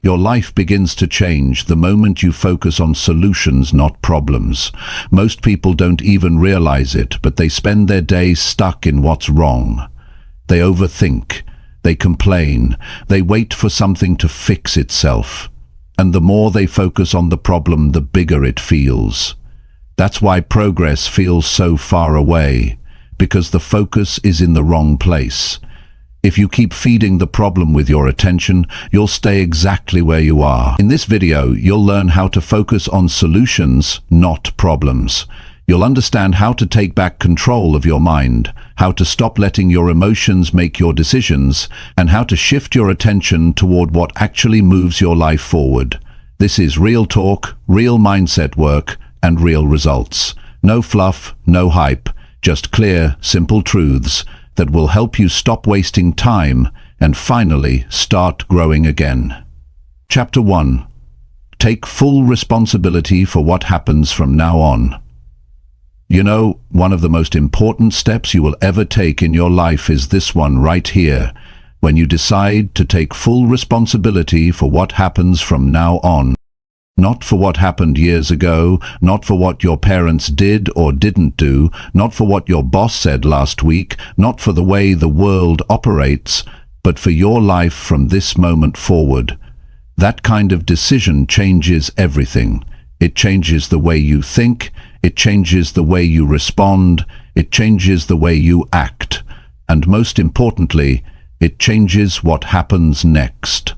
Your life begins to change the moment you focus on solutions, not problems. Most people don't even realize it, but they spend their days stuck in what's wrong. They overthink, they complain, they wait for something to fix itself. And the more they focus on the problem, the bigger it feels. That's why progress feels so far away, because the focus is in the wrong place. If you keep feeding the problem with your attention, you'll stay exactly where you are. In this video, you'll learn how to focus on solutions, not problems. You'll understand how to take back control of your mind, how to stop letting your emotions make your decisions, and how to shift your attention toward what actually moves your life forward. This is real talk, real mindset work, and real results. No fluff, no hype, just clear, simple truths that will help you stop wasting time and finally start growing again. Chapter 1. Take full responsibility for what happens from now on. You know, one of the most important steps you will ever take in your life is this one right here, when you decide to take full responsibility for what happens from now on. Not for what happened years ago, not for what your parents did or didn't do, not for what your boss said last week, not for the way the world operates, but for your life from this moment forward. That kind of decision changes everything. It changes the way you think, it changes the way you respond, it changes the way you act, and most importantly, it changes what happens next.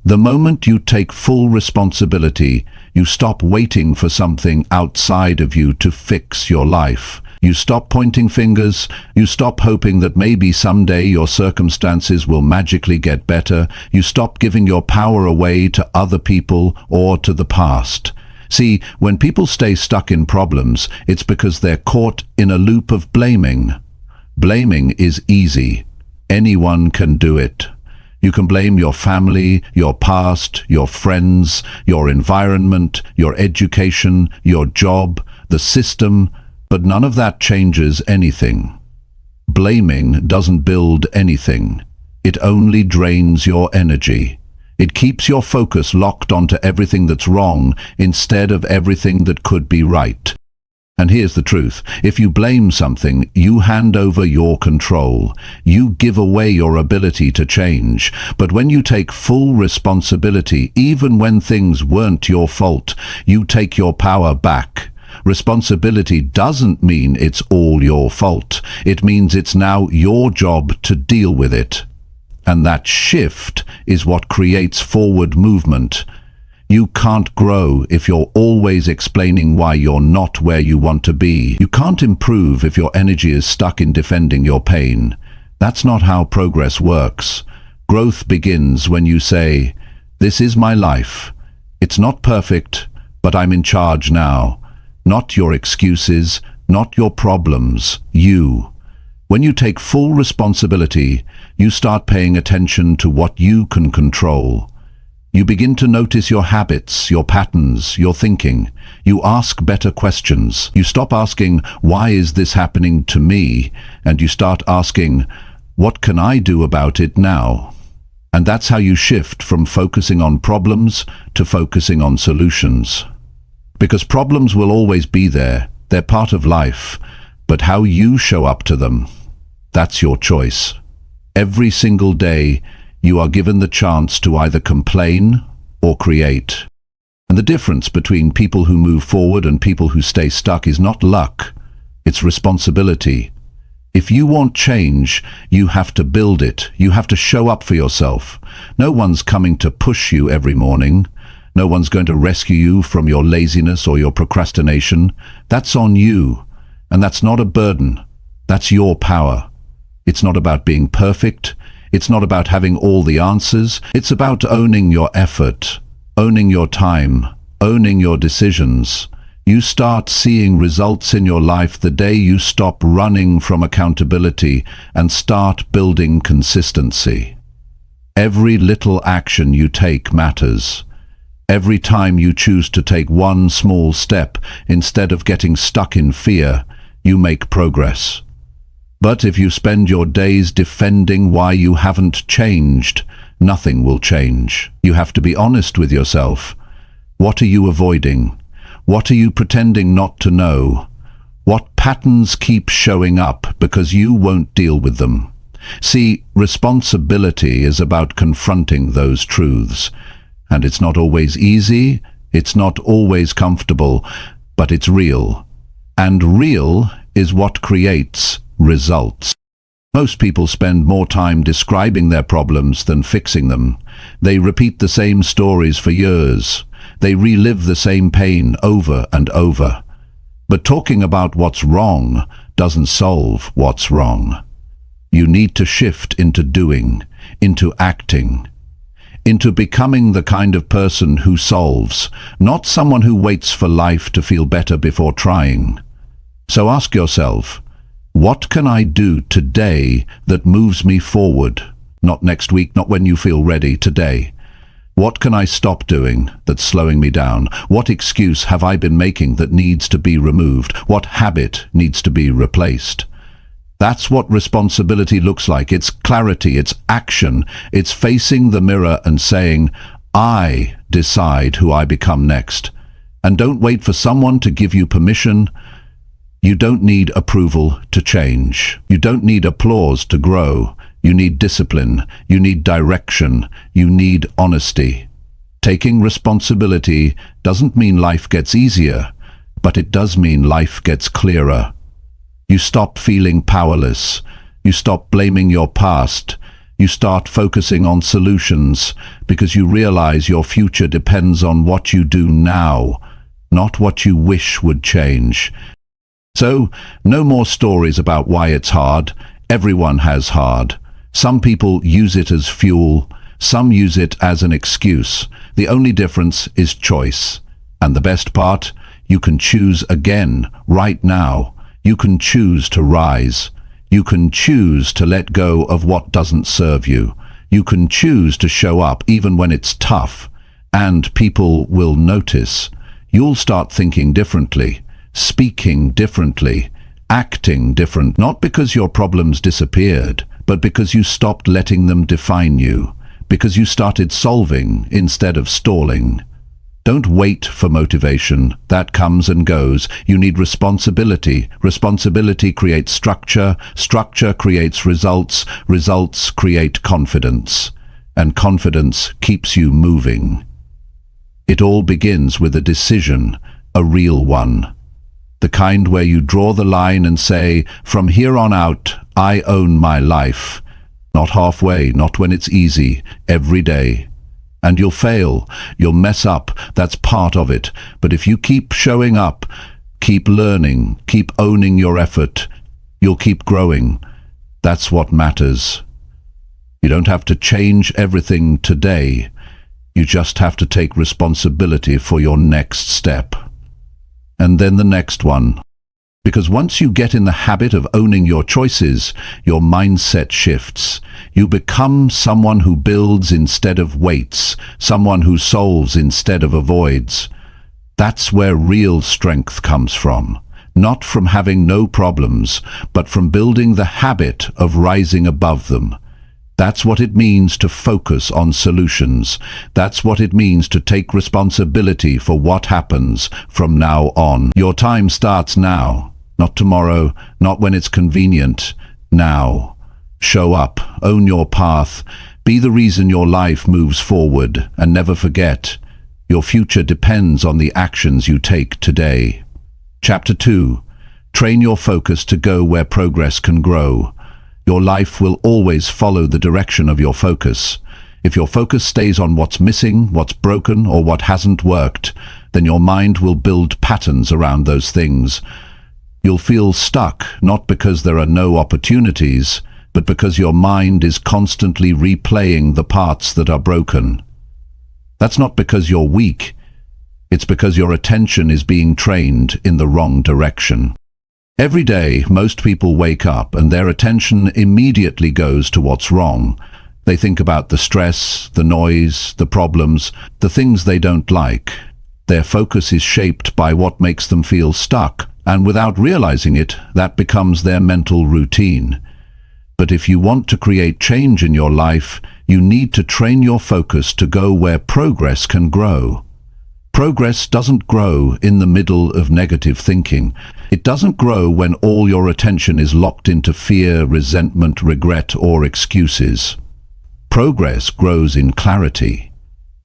The moment you take full responsibility, you stop waiting for something outside of you to fix your life. You stop pointing fingers, you stop hoping that maybe someday your circumstances will magically get better, you stop giving your power away to other people or to the past. See, when people stay stuck in problems, it's because they're caught in a loop of blaming. Blaming is easy. Anyone can do it. You can blame your family, your past, your friends, your environment, your education, your job, the system, but none of that changes anything. Blaming doesn't build anything. It only drains your energy. It keeps your focus locked onto everything that's wrong instead of everything that could be right. And here's the truth. If you blame something, you hand over your control. You give away your ability to change. But when you take full responsibility, even when things weren't your fault, you take your power back. Responsibility doesn't mean it's all your fault. It means it's now your job to deal with it. And that shift is what creates forward movement. You can't grow if you're always explaining why you're not where you want to be. You can't improve if your energy is stuck in defending your pain. That's not how progress works. Growth begins when you say, "This is my life. It's not perfect, but I'm in charge now." Not your excuses, not your problems, you. When you take full responsibility, you start paying attention to what you can control. You begin to notice your habits, your patterns, your thinking. You ask better questions. You stop asking, "Why is this happening to me?" And you start asking, "What can I do about it now?" And that's how you shift from focusing on problems to focusing on solutions. Because problems will always be there. They're part of life. But how you show up to them, that's your choice. Every single day, you are given the chance to either complain or create. And the difference between people who move forward and people who stay stuck is not luck, it's responsibility. If you want change, you have to build it. You have to show up for yourself. No one's coming to push you every morning. No one's going to rescue you from your laziness or your procrastination. That's on you. And that's not a burden. That's your power. It's not about being perfect. It's not about having all the answers. It's about owning your effort, owning your time, owning your decisions. You start seeing results in your life the day you stop running from accountability and start building consistency. Every little action you take matters. Every time you choose to take one small step instead of getting stuck in fear, you make progress. But if you spend your days defending why you haven't changed, nothing will change. You have to be honest with yourself. What are you avoiding? What are you pretending not to know? What patterns keep showing up because you won't deal with them? See, responsibility is about confronting those truths. And it's not always easy, it's not always comfortable, but it's real. And real is what creates results. Most people spend more time describing their problems than fixing them. They repeat the same stories for years. They relive the same pain over and over. But talking about what's wrong doesn't solve what's wrong. You need to shift into doing, into acting, into becoming the kind of person who solves, not someone who waits for life to feel better before trying. So ask yourself, what can I do today that moves me forward? Not next week, not when you feel ready, today. What can I stop doing that's slowing me down? What excuse have I been making that needs to be removed? What habit needs to be replaced? That's what responsibility looks like. It's clarity, it's action, it's facing the mirror and saying, I decide who I become next. And don't wait for someone to give you permission. You don't need approval to change. You don't need applause to grow. You need discipline. You need direction. You need honesty. Taking responsibility doesn't mean life gets easier, but it does mean life gets clearer. You stop feeling powerless. You stop blaming your past. You start focusing on solutions because you realize your future depends on what you do now, not what you wish would change. So, no more stories about why it's hard. Everyone has hard. Some people use it as fuel. Some use it as an excuse. The only difference is choice. And the best part, you can choose again, right now. You can choose to rise. You can choose to let go of what doesn't serve you. You can choose to show up even when it's tough. And people will notice. You'll start thinking differently, speaking differently, acting different, not because your problems disappeared, but because you stopped letting them define you, because you started solving instead of stalling. Don't wait for motivation. That comes and goes. You need responsibility. Responsibility creates structure. Structure creates results. Results create confidence. And confidence keeps you moving. It all begins with a decision, a real one. The kind where you draw the line and say, from here on out, I own my life. Not halfway, not when it's easy, every day. And you'll fail, you'll mess up, that's part of it. But if you keep showing up, keep learning, keep owning your effort, you'll keep growing. That's what matters. You don't have to change everything today. You just have to take responsibility for your next step. And then the next one. Because once you get in the habit of owning your choices, your mindset shifts. You become someone who builds instead of waits, someone who solves instead of avoids. That's where real strength comes from. Not from having no problems, but from building the habit of rising above them. That's what it means to focus on solutions. That's what it means to take responsibility for what happens from now on. Your time starts now, not tomorrow, not when it's convenient. Now. Show up, own your path, be the reason your life moves forward, and never forget, your future depends on the actions you take today. Chapter 2. Train your focus to go where progress can grow. Your life will always follow the direction of your focus. If your focus stays on what's missing, what's broken, or what hasn't worked, then your mind will build patterns around those things. You'll feel stuck, not because there are no opportunities, but because your mind is constantly replaying the parts that are broken. That's not because you're weak. It's because your attention is being trained in the wrong direction. Every day, most people wake up and their attention immediately goes to what's wrong. They think about the stress, the noise, the problems, the things they don't like. Their focus is shaped by what makes them feel stuck, and without realizing it, that becomes their mental routine. But if you want to create change in your life, You need to train your focus to go where progress can grow. Progress doesn't grow in the middle of negative thinking. It doesn't grow when all your attention is locked into fear, resentment, regret, or excuses. Progress grows in clarity.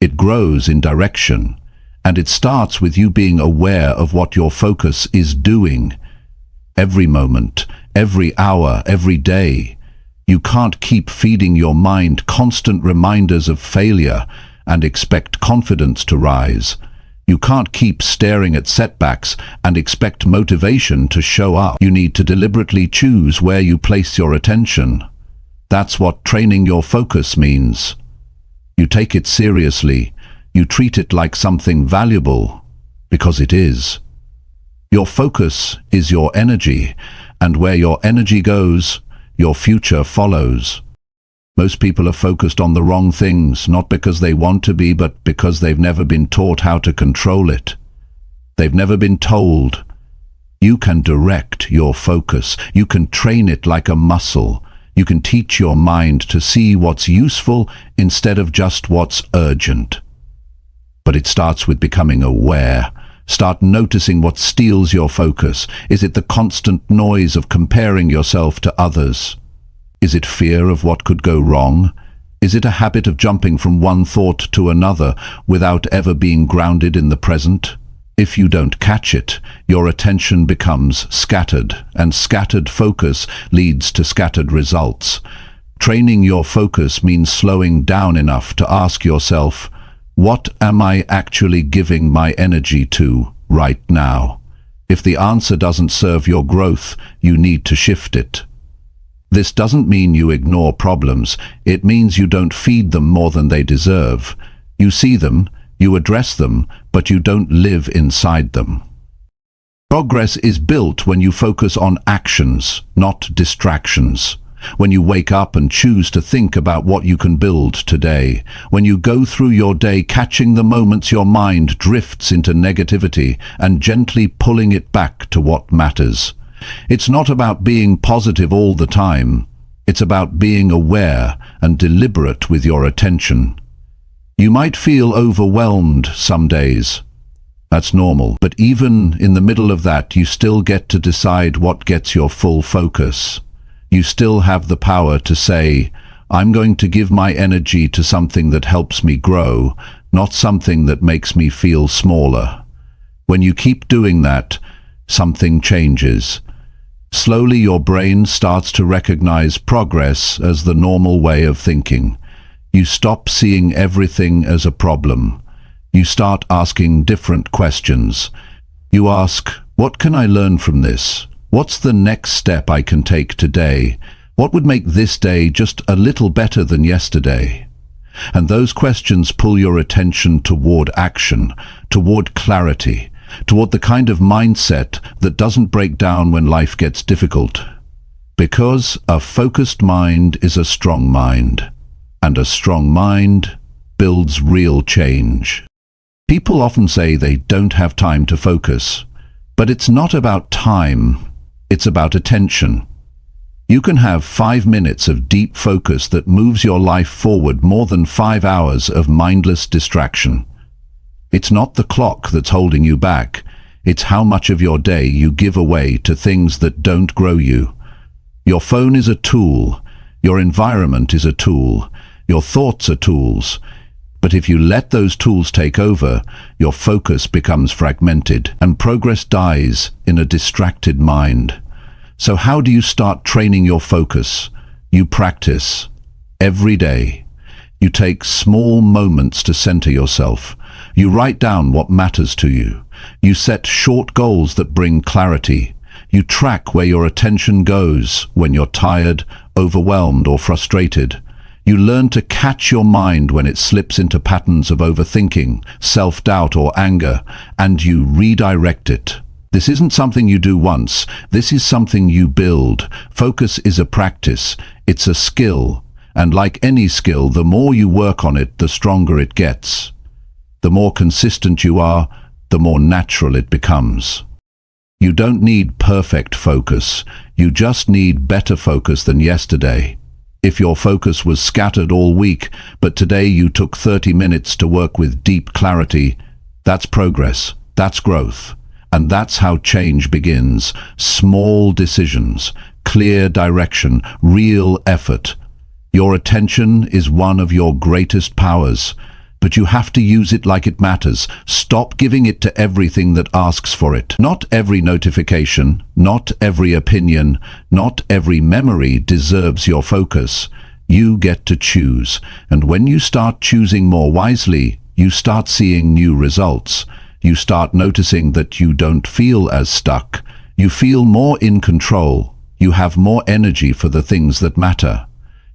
It grows in direction. And it starts with you being aware of what your focus is doing. Every moment, every hour, every day. You can't keep feeding your mind constant reminders of failure and expect confidence to rise. You can't keep staring at setbacks and expect motivation to show up. You need to deliberately choose where you place your attention. That's what training your focus means. You take it seriously. You treat it like something valuable, because it is. Your focus is your energy, and where your energy goes, your future follows. Most people are focused on the wrong things, not because they want to be, but because they've never been taught how to control it. They've never been told. You can direct your focus. You can train it like a muscle. You can teach your mind to see what's useful instead of just what's urgent. But it starts with becoming aware. Start noticing what steals your focus. Is it the constant noise of comparing yourself to others? Is it fear of what could go wrong? Is it a habit of jumping from one thought to another without ever being grounded in the present? If you don't catch it, your attention becomes scattered, and scattered focus leads to scattered results. Training your focus means slowing down enough to ask yourself, what am I actually giving my energy to right now? If the answer doesn't serve your growth, you need to shift it. This doesn't mean you ignore problems. It means you don't feed them more than they deserve. You see them, you address them, but you don't live inside them. Progress is built when you focus on actions, not distractions. When you wake up and choose to think about what you can build today. When you go through your day catching the moments your mind drifts into negativity and gently pulling it back to what matters. It's not about being positive all the time. It's about being aware and deliberate with your attention. You might feel overwhelmed some days. That's normal. But even in the middle of that, you still get to decide what gets your full focus. You still have the power to say, I'm going to give my energy to something that helps me grow, not something that makes me feel smaller. When you keep doing that, something changes. Slowly your brain starts to recognize progress as the normal way of thinking. You stop seeing everything as a problem. You start asking different questions. You ask, what can I learn from this? What's the next step I can take today? What would make this day just a little better than yesterday? And those questions pull your attention toward action, toward clarity, toward the kind of mindset that doesn't break down when life gets difficult. Because a focused mind is a strong mind, and a strong mind builds real change. People often say they don't have time to focus, but it's not about time, it's about attention. You can have 5 minutes of deep focus that moves your life forward more than 5 hours of mindless distraction. It's not the clock that's holding you back. It's how much of your day you give away to things that don't grow you. Your phone is a tool. Your environment is a tool. Your thoughts are tools. But if you let those tools take over, your focus becomes fragmented and progress dies in a distracted mind. So how do you start training your focus? You practice every day. You take small moments to center yourself. You write down what matters to you. You set short goals that bring clarity. You track where your attention goes when you're tired, overwhelmed, or frustrated. You learn to catch your mind when it slips into patterns of overthinking, self-doubt, or anger, and you redirect it. This isn't something you do once. This is something you build. Focus is a practice. It's a skill. And like any skill, the more you work on it, the stronger it gets. The more consistent you are, the more natural it becomes. You don't need perfect focus. You just need better focus than yesterday. If your focus was scattered all week, but today you took 30 minutes to work with deep clarity, that's progress, that's growth. And that's how change begins. Small decisions, clear direction, real effort. Your attention is one of your greatest powers, but you have to use it like it matters. Stop giving it to everything that asks for it. Not every notification, not every opinion, not every memory deserves your focus. You get to choose, and when you start choosing more wisely, you start seeing new results. You start noticing that you don't feel as stuck. You feel more in control. You have more energy for the things that matter.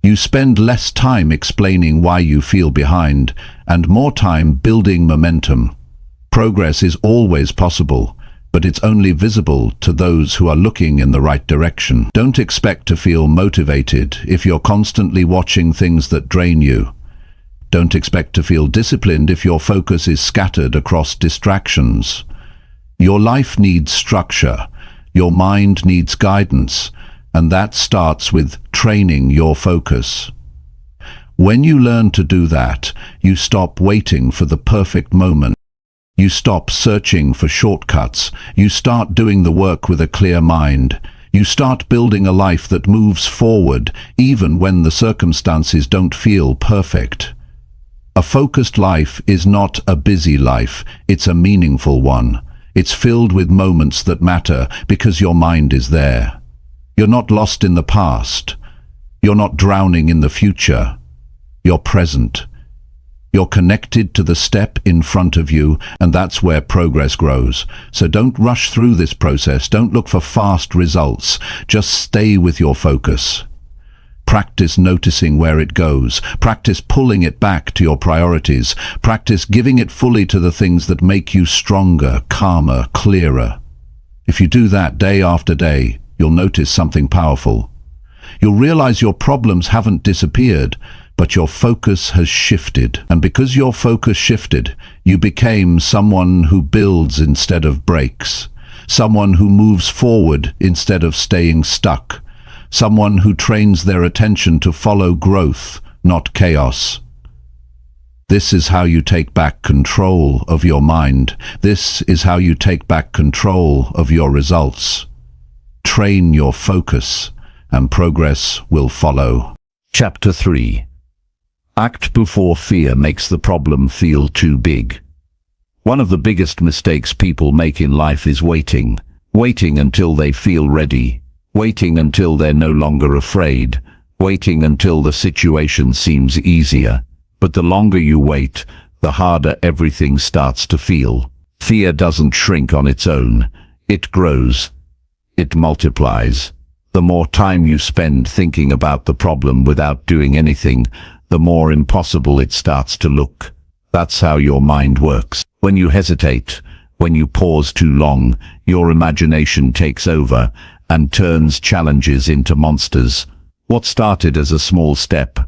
You spend less time explaining why you feel behind, and more time building momentum. Progress is always possible, but it's only visible to those who are looking in the right direction. Don't expect to feel motivated if you're constantly watching things that drain you. Don't expect to feel disciplined if your focus is scattered across distractions. Your life needs structure. Your mind needs guidance. And that starts with training your focus. When you learn to do that, you stop waiting for the perfect moment. You stop searching for shortcuts. You start doing the work with a clear mind. You start building a life that moves forward, even when the circumstances don't feel perfect. A focused life is not a busy life, it's a meaningful one. It's filled with moments that matter because your mind is there. You're not lost in the past. You're not drowning in the future. You're present. You're connected to the step in front of you, and that's where progress grows. So don't rush through this process. Don't look for fast results. Just stay with your focus. Practice noticing where it goes. Practice pulling it back to your priorities. Practice giving it fully to the things that make you stronger, calmer, clearer. If you do that day after day, you'll notice something powerful. You'll realize your problems haven't disappeared, but your focus has shifted. And because your focus shifted, you became someone who builds instead of breaks. Someone who moves forward instead of staying stuck. Someone who trains their attention to follow growth, not chaos. This is how you take back control of your mind. This is how you take back control of your results. Train your focus, and progress will follow. Chapter 3. Act before fear makes the problem feel too big. One of the biggest mistakes people make in life is waiting. Waiting until they feel ready. Waiting until they're no longer afraid. Waiting until the situation seems easier. But the longer you wait, the harder everything starts to feel. Fear doesn't shrink on its own. It grows. It multiplies. The more time you spend thinking about the problem without doing anything, the more impossible it starts to look. That's how your mind works. When you hesitate, when you pause too long, your imagination takes over and turns challenges into monsters. What started as a small step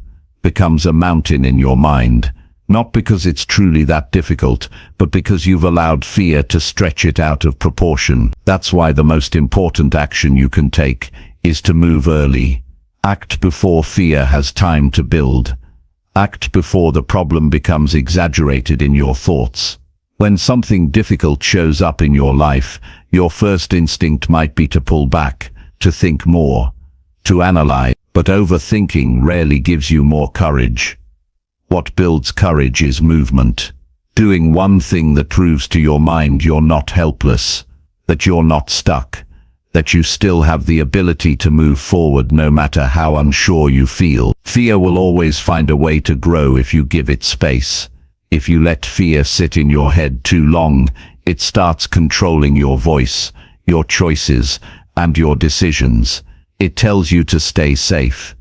becomes a mountain in your mind, not because it's truly that difficult, but because you've allowed fear to stretch it out of proportion. That's why the most important action you can take is to move early. Act before fear has time to build. Act before the problem becomes exaggerated in your thoughts. When something difficult shows up in your life, your first instinct might be to pull back, to think more, to analyze, but overthinking rarely gives you more courage. What builds courage is movement. Doing one thing that proves to your mind you're not helpless, that you're not stuck, that you still have the ability to move forward no matter how unsure you feel. Fear will always find a way to grow if you give it space. If you let fear sit in your head too long, it starts controlling your voice, your choices, and your decisions. It tells you to stay safe.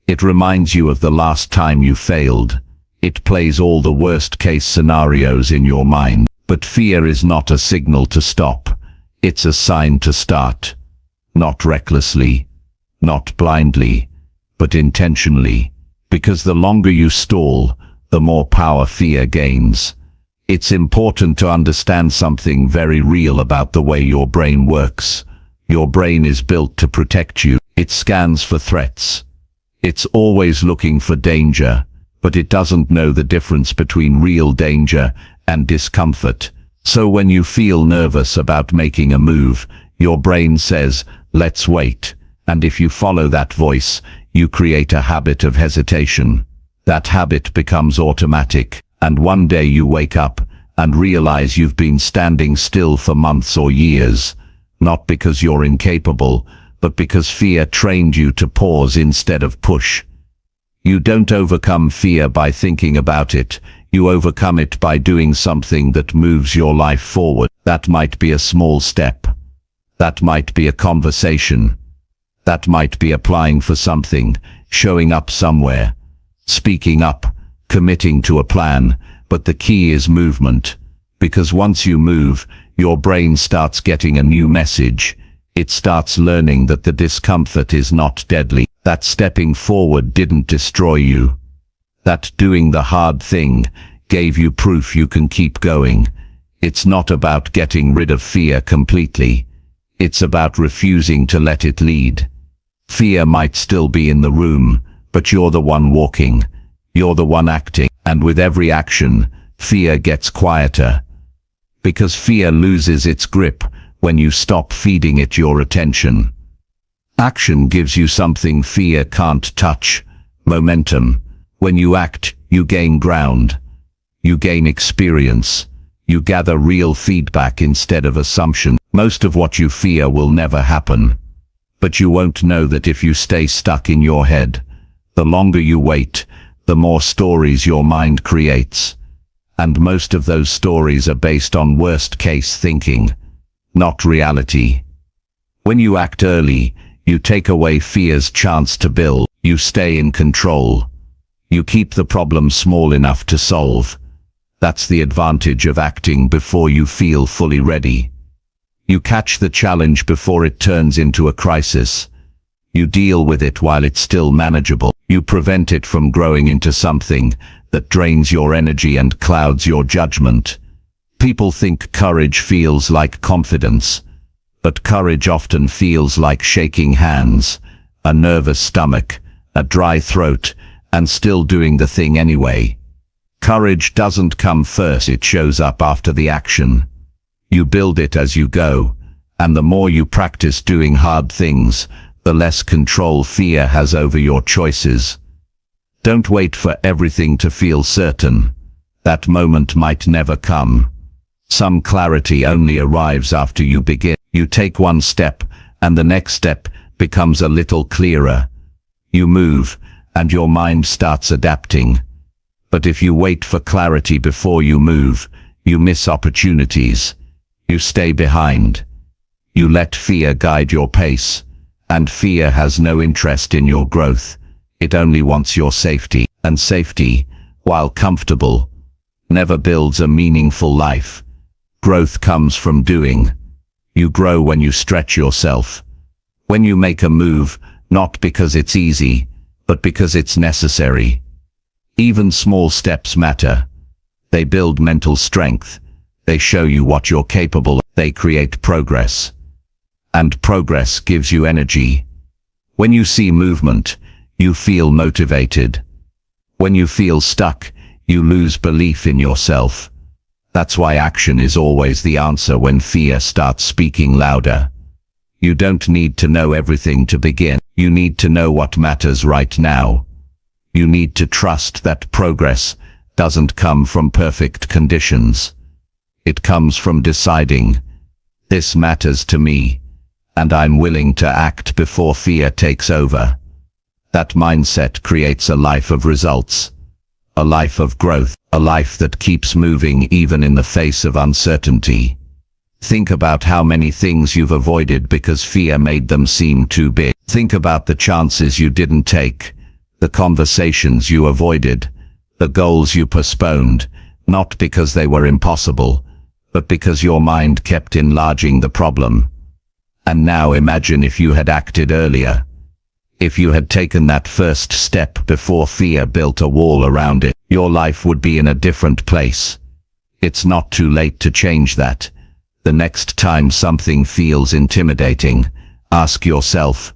It reminds you of the last time you failed. It plays all the worst-case scenarios in your mind. But fear is not a signal to stop. It's a sign to start. Not recklessly, not blindly, but intentionally. Because the longer you stall, the more power fear gains. It's important to understand something very real about the way your brain works. Your brain is built to protect you. It scans for threats. It's always looking for danger, but it doesn't know the difference between real danger and discomfort. So when you feel nervous about making a move, your brain says, "Let's wait." And if you follow that voice, you create a habit of hesitation. That habit becomes automatic, and one day you wake up and realize you've been standing still for months or years, not because you're incapable, but because fear trained you to pause instead of push. You don't overcome fear by thinking about it. You overcome it by doing something that moves your life forward. That might be a small step. That might be a conversation. That might be applying for something, showing up somewhere, speaking up, committing to a plan. But the key is movement. Because once you move, your brain starts getting a new message. It starts learning that the discomfort is not deadly. That stepping forward didn't destroy you. That doing the hard thing gave you proof you can keep going. It's not about getting rid of fear completely. It's about refusing to let it lead. Fear might still be in the room, but you're the one walking. You're the one acting. And with every action, fear gets quieter. Because fear loses its grip when you stop feeding it your attention. Action gives you something fear can't touch: momentum. When you act, you gain ground. You gain experience. You gather real feedback instead of assumption. Most of what you fear will never happen. But you won't know that if you stay stuck in your head. The longer you wait, the more stories your mind creates. And most of those stories are based on worst-case thinking, not reality. When you act early, you take away fear's chance to build. You stay in control. You keep the problem small enough to solve. That's the advantage of acting before you feel fully ready. You catch the challenge before it turns into a crisis. You deal with it while it's still manageable. You prevent it from growing into something that drains your energy and clouds your judgment. People think courage feels like confidence, but courage often feels like shaking hands, a nervous stomach, a dry throat, and still doing the thing anyway. Courage doesn't come first, it shows up after the action. You build it as you go, and the more you practice doing hard things, the less control fear has over your choices. Don't wait for everything to feel certain. That moment might never come. Some clarity only arrives after you begin. You take one step, and the next step becomes a little clearer. You move, and your mind starts adapting. But if you wait for clarity before you move, you miss opportunities. You stay behind. You let fear guide your pace, and fear has no interest in your growth. It only wants your safety, and safety, while comfortable, never builds a meaningful life. Growth comes from doing. You grow when you stretch yourself. When you make a move, not because it's easy, but because it's necessary. Even small steps matter. They build mental strength. They show you what you're capable of. They create progress. And progress gives you energy. When you see movement, you feel motivated. When you feel stuck, you lose belief in yourself. That's why action is always the answer when fear starts speaking louder. You don't need to know everything to begin. You need to know what matters right now. You need to trust that progress doesn't come from perfect conditions. It comes from deciding, this matters to me, and I'm willing to act before fear takes over. That mindset creates a life of results, a life of growth, a life that keeps moving even in the face of uncertainty. Think about how many things you've avoided because fear made them seem too big. Think about the chances you didn't take, the conversations you avoided, the goals you postponed, not because they were impossible, but because your mind kept enlarging the problem. And now imagine if you had acted earlier. If you had taken that first step before fear built a wall around it, your life would be in a different place. It's not too late to change that. The next time something feels intimidating, ask yourself,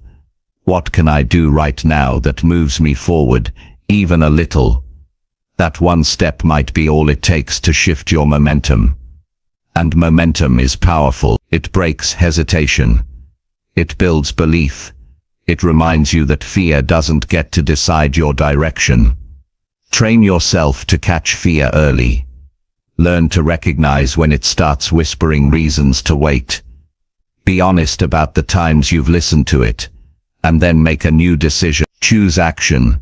What can I do right now that moves me forward, even a little? That one step might be all it takes to shift your momentum. And momentum is powerful. It breaks hesitation. It builds belief. It reminds you that fear doesn't get to decide your direction. Train yourself to catch fear early. Learn to recognize when it starts whispering reasons to wait. Be honest about the times you've listened to it, and then make a new decision. Choose action,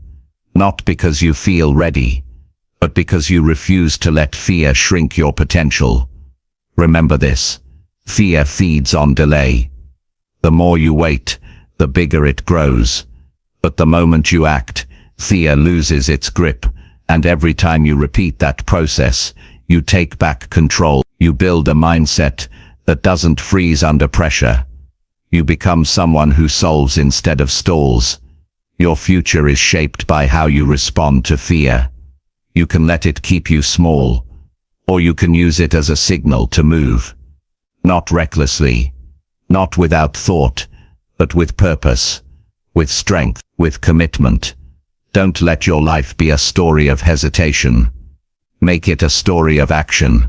not because you feel ready, but because you refuse to let fear shrink your potential. Remember this: fear feeds on delay. The more you wait, the bigger it grows. But the moment you act, fear loses its grip, and every time you repeat that process, you take back control. You build a mindset that doesn't freeze under pressure. You become someone who solves instead of stalls. Your future is shaped by how you respond to fear. You can let it keep you small, or you can use it as a signal to move. Not recklessly, not without thought, but with purpose, with strength, with commitment. Don't let your life be a story of hesitation. Make it a story of action.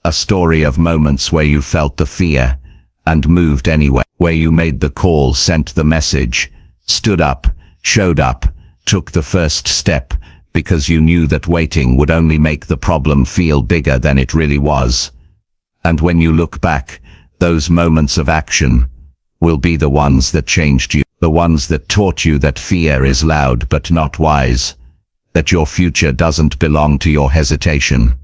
A story of moments where you felt the fear and moved anyway, where you made the call, sent the message, stood up, showed up, took the first step, because you knew that waiting would only make the problem feel bigger than it really was. And when you look back, those moments of action will be the ones that changed you, the ones that taught you that fear is loud but not wise, that your future doesn't belong to your hesitation.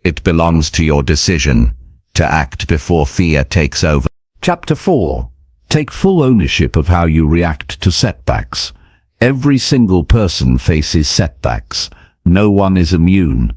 It belongs to your decision to act before fear takes over. Chapter 4. Take full ownership of how you react to setbacks. Every single person faces setbacks. No one is immune.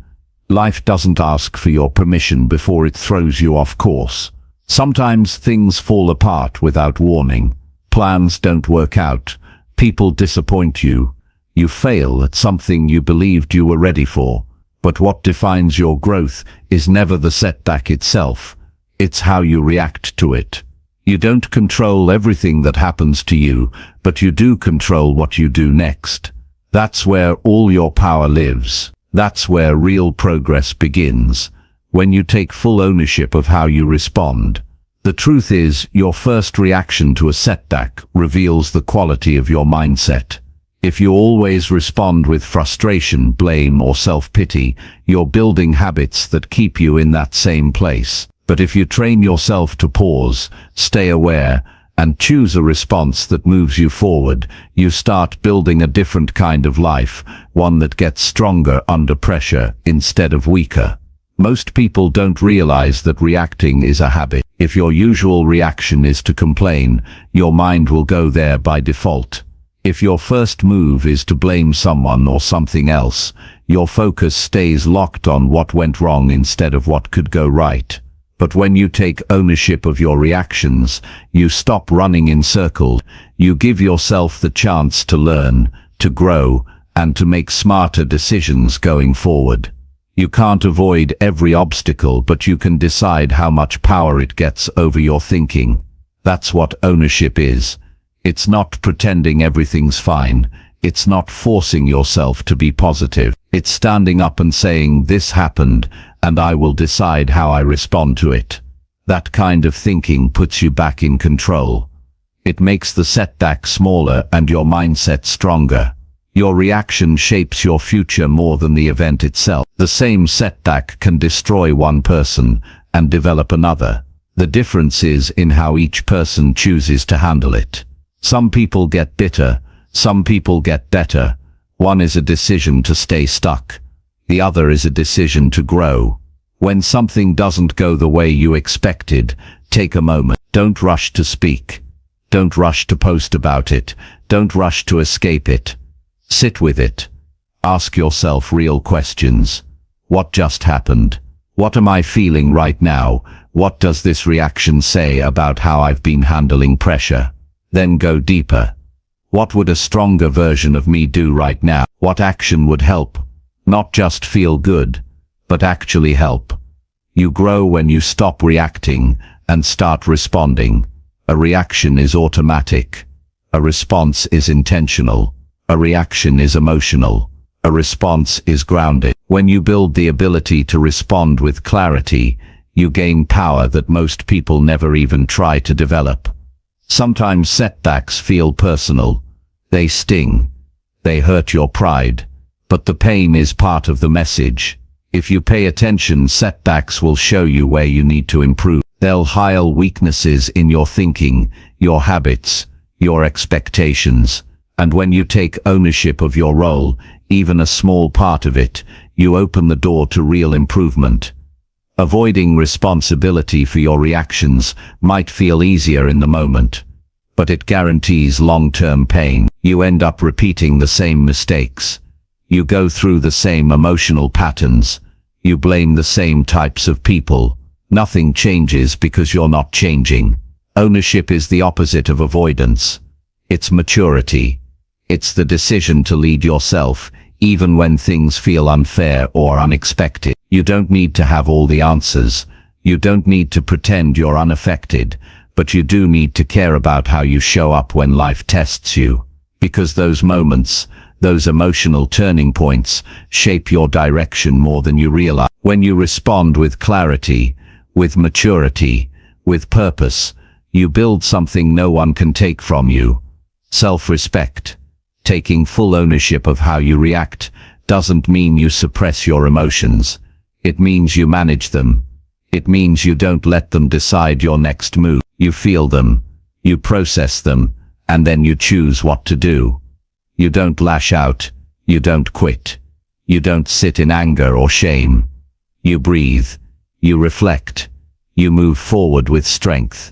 Life doesn't ask for your permission before it throws you off course. Sometimes things fall apart without warning. Plans don't work out. People disappoint you. You fail at something you believed you were ready for. But what defines your growth is never the setback itself. It's how you react to it. You don't control everything that happens to you, but you do control what you do next. That's where all your power lives. That's where real progress begins, when you take full ownership of how you respond. The truth is, your first reaction to a setback reveals the quality of your mindset. If you always respond with frustration, blame, or self-pity, you're building habits that keep you in that same place. But if you train yourself to pause, stay aware, and choose a response that moves you forward, you start building a different kind of life, one that gets stronger under pressure instead of weaker. Most people don't realize that reacting is a habit. If your usual reaction is to complain, your mind will go there by default. If your first move is to blame someone or something else, your focus stays locked on what went wrong instead of what could go right. But when you take ownership of your reactions, you stop running in circles. You give yourself the chance to learn, to grow, and to make smarter decisions going forward. You can't avoid every obstacle, but you can decide how much power it gets over your thinking. That's what ownership is. It's not pretending everything's fine. It's not forcing yourself to be positive. It's standing up and saying, "This happened, and I will decide how I respond to it." That kind of thinking puts you back in control. It makes the setback smaller and your mindset stronger. Your reaction shapes your future more than the event itself. The same setback can destroy one person and develop another. The difference is in how each person chooses to handle it. Some people get bitter, some people get better. One is a decision to stay stuck. The other is a decision to grow. When something doesn't go the way you expected, take a moment. Don't rush to speak. Don't rush to post about it. Don't rush to escape it. Sit with it. Ask yourself real questions. What just happened? What am I feeling right now? What does this reaction say about how I've been handling pressure? Then go deeper. What would a stronger version of me do right now? What action would help? Not just feel good, but actually help. You grow when you stop reacting and start responding. A reaction is automatic. A response is intentional. A reaction is emotional. A response is grounded. When you build the ability to respond with clarity, you gain power that most people never even try to develop. Sometimes setbacks feel personal. They sting. They hurt your pride. But the pain is part of the message. If you pay attention, setbacks will show you where you need to improve. They'll highlight weaknesses in your thinking, your habits, your expectations. And when you take ownership of your role, even a small part of it, you open the door to real improvement. Avoiding responsibility for your reactions might feel easier in the moment, but it guarantees long-term pain. You end up repeating the same mistakes. You go through the same emotional patterns. You blame the same types of people. Nothing changes because you're not changing. Ownership is the opposite of avoidance. It's maturity. It's the decision to lead yourself, even when things feel unfair or unexpected. You don't need to have all the answers. You don't need to pretend you're unaffected, but you do need to care about how you show up when life tests you. Because those moments, those emotional turning points, shape your direction more than you realize. When you respond with clarity, with maturity, with purpose, you build something no one can take from you. Self-respect. Taking full ownership of how you react doesn't mean you suppress your emotions. It means you manage them. It means you don't let them decide your next move. You feel them, you process them, and then you choose what to do. You don't lash out, you don't quit. You don't sit in anger or shame. You breathe, you reflect, you move forward with strength.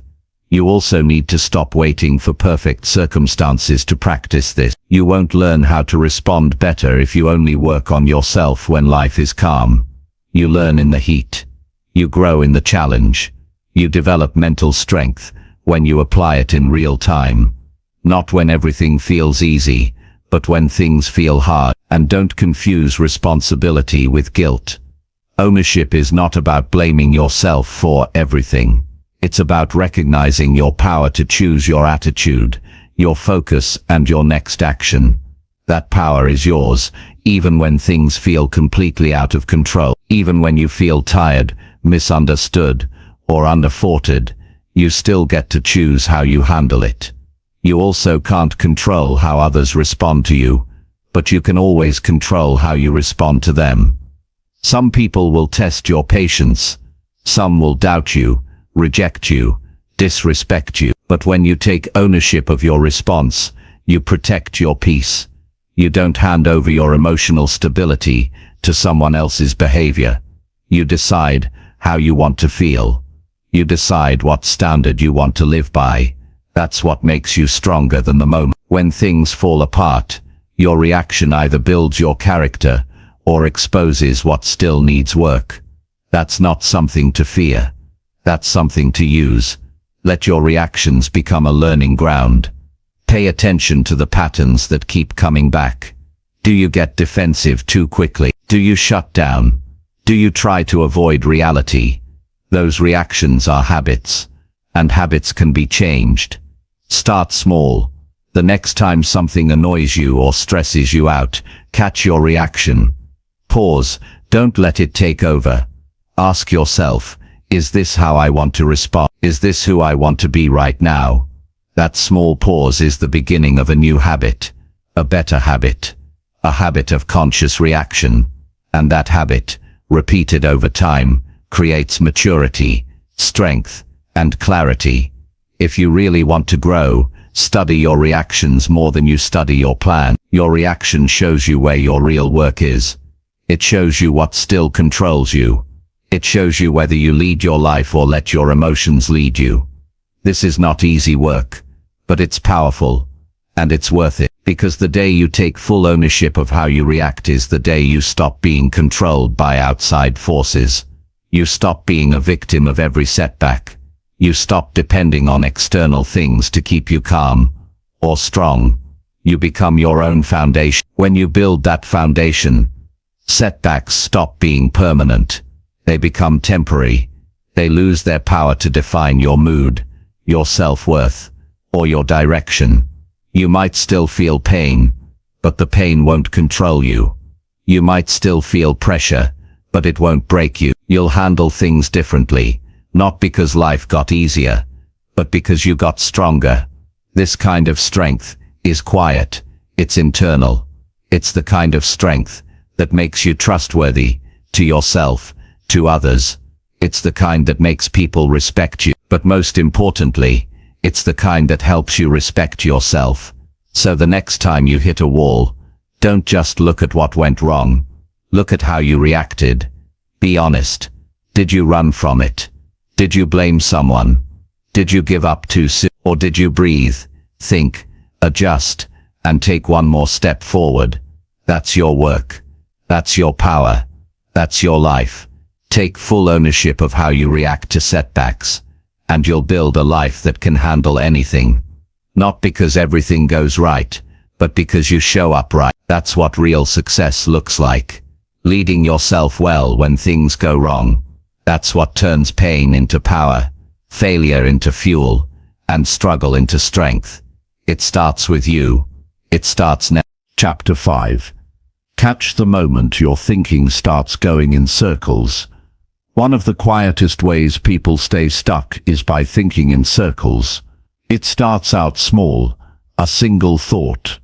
You also need to stop waiting for perfect circumstances to practice this. You won't learn how to respond better if you only work on yourself when life is calm. You learn in the heat. You grow in the challenge. You develop mental strength when you apply it in real time. Not when everything feels easy, but when things feel hard. And don't confuse responsibility with guilt. Ownership is not about blaming yourself for everything. It's about recognizing your power to choose your attitude, your focus, and your next action. That power is yours, even when things feel completely out of control. Even when you feel tired, misunderstood, or underfoughted, you still get to choose how you handle it. You also can't control how others respond to you, but you can always control how you respond to them. Some people will test your patience. Some will doubt you, reject you, disrespect you. But when you take ownership of your response, you protect your peace. You don't hand over your emotional stability to someone else's behavior. You decide how you want to feel. You decide what standard you want to live by. That's what makes you stronger than the moment. When things fall apart, your reaction either builds your character or exposes what still needs work. That's not something to fear. That's something to use. Let your reactions become a learning ground. Pay attention to the patterns that keep coming back. Do you get defensive too quickly? Do you shut down? Do you try to avoid reality? Those reactions are habits, and habits can be changed. Start small. The next time something annoys you or stresses you out, catch your reaction. Pause. Don't let it take over. Ask yourself, is this how I want to respond? Is this who I want to be right now? That small pause is the beginning of a new habit, a better habit, a habit of conscious reaction. And that habit, repeated over time, creates maturity, strength, and clarity. If you really want to grow, study your reactions more than you study your plan. Your reaction shows you where your real work is. It shows you what still controls you. It shows you whether you lead your life or let your emotions lead you. This is not easy work, but it's powerful, and it's worth it. Because the day you take full ownership of how you react is the day you stop being controlled by outside forces. You stop being a victim of every setback. You stop depending on external things to keep you calm or strong. You become your own foundation. When you build that foundation, setbacks stop being permanent. They become temporary. They lose their power to define your mood, your self-worth, or your direction. You might still feel pain, but the pain won't control you. You might still feel pressure, but it won't break you. You'll handle things differently, not because life got easier, but because you got stronger. This kind of strength is quiet. It's internal. It's the kind of strength that makes you trustworthy to yourself, to others. It's the kind that makes people respect you. But most importantly, it's the kind that helps you respect yourself. So the next time you hit a wall, don't just look at what went wrong. Look at how you reacted. Be honest. Did you run from it? Did you blame someone? Did you give up too soon? Or did you breathe, think, adjust, and take one more step forward? That's your work. That's your power. That's your life. Take full ownership of how you react to setbacks, and you'll build a life that can handle anything. Not because everything goes right, but because you show up right. That's what real success looks like. Leading yourself well when things go wrong. That's what turns pain into power, failure into fuel, and struggle into strength. It starts with you. It starts now. Chapter 5. Catch the moment your thinking starts going in circles. One of the quietest ways people stay stuck is by thinking in circles. It starts out small, a single thought,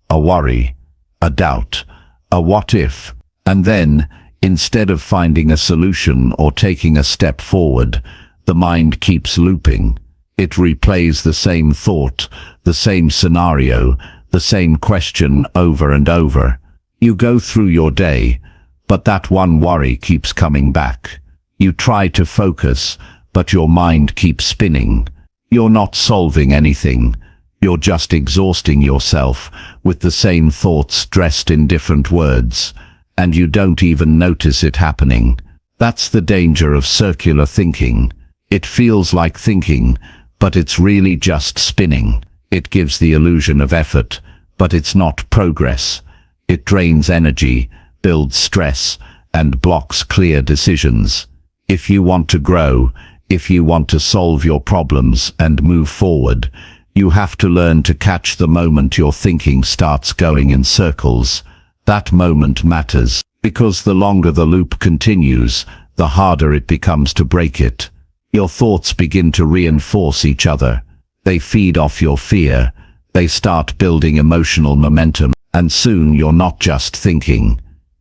a worry, a doubt, a what if, and then, instead of finding a solution or taking a step forward, the mind keeps looping. It replays the same thought, the same scenario, the same question over and over. You go through your day, but that one worry keeps coming back. You try to focus, but your mind keeps spinning. You're not solving anything. You're just exhausting yourself with the same thoughts dressed in different words, and you don't even notice it happening. That's the danger of circular thinking. It feels like thinking, but it's really just spinning. It gives the illusion of effort, but it's not progress. It drains energy, builds stress, and blocks clear decisions. If you want to grow, if you want to solve your problems and move forward, you have to learn to catch the moment your thinking starts going in circles. That moment matters, because the longer the loop continues, the harder it becomes to break it. Your thoughts begin to reinforce each other. They feed off your fear. They start building emotional momentum, and soon you're not just thinking.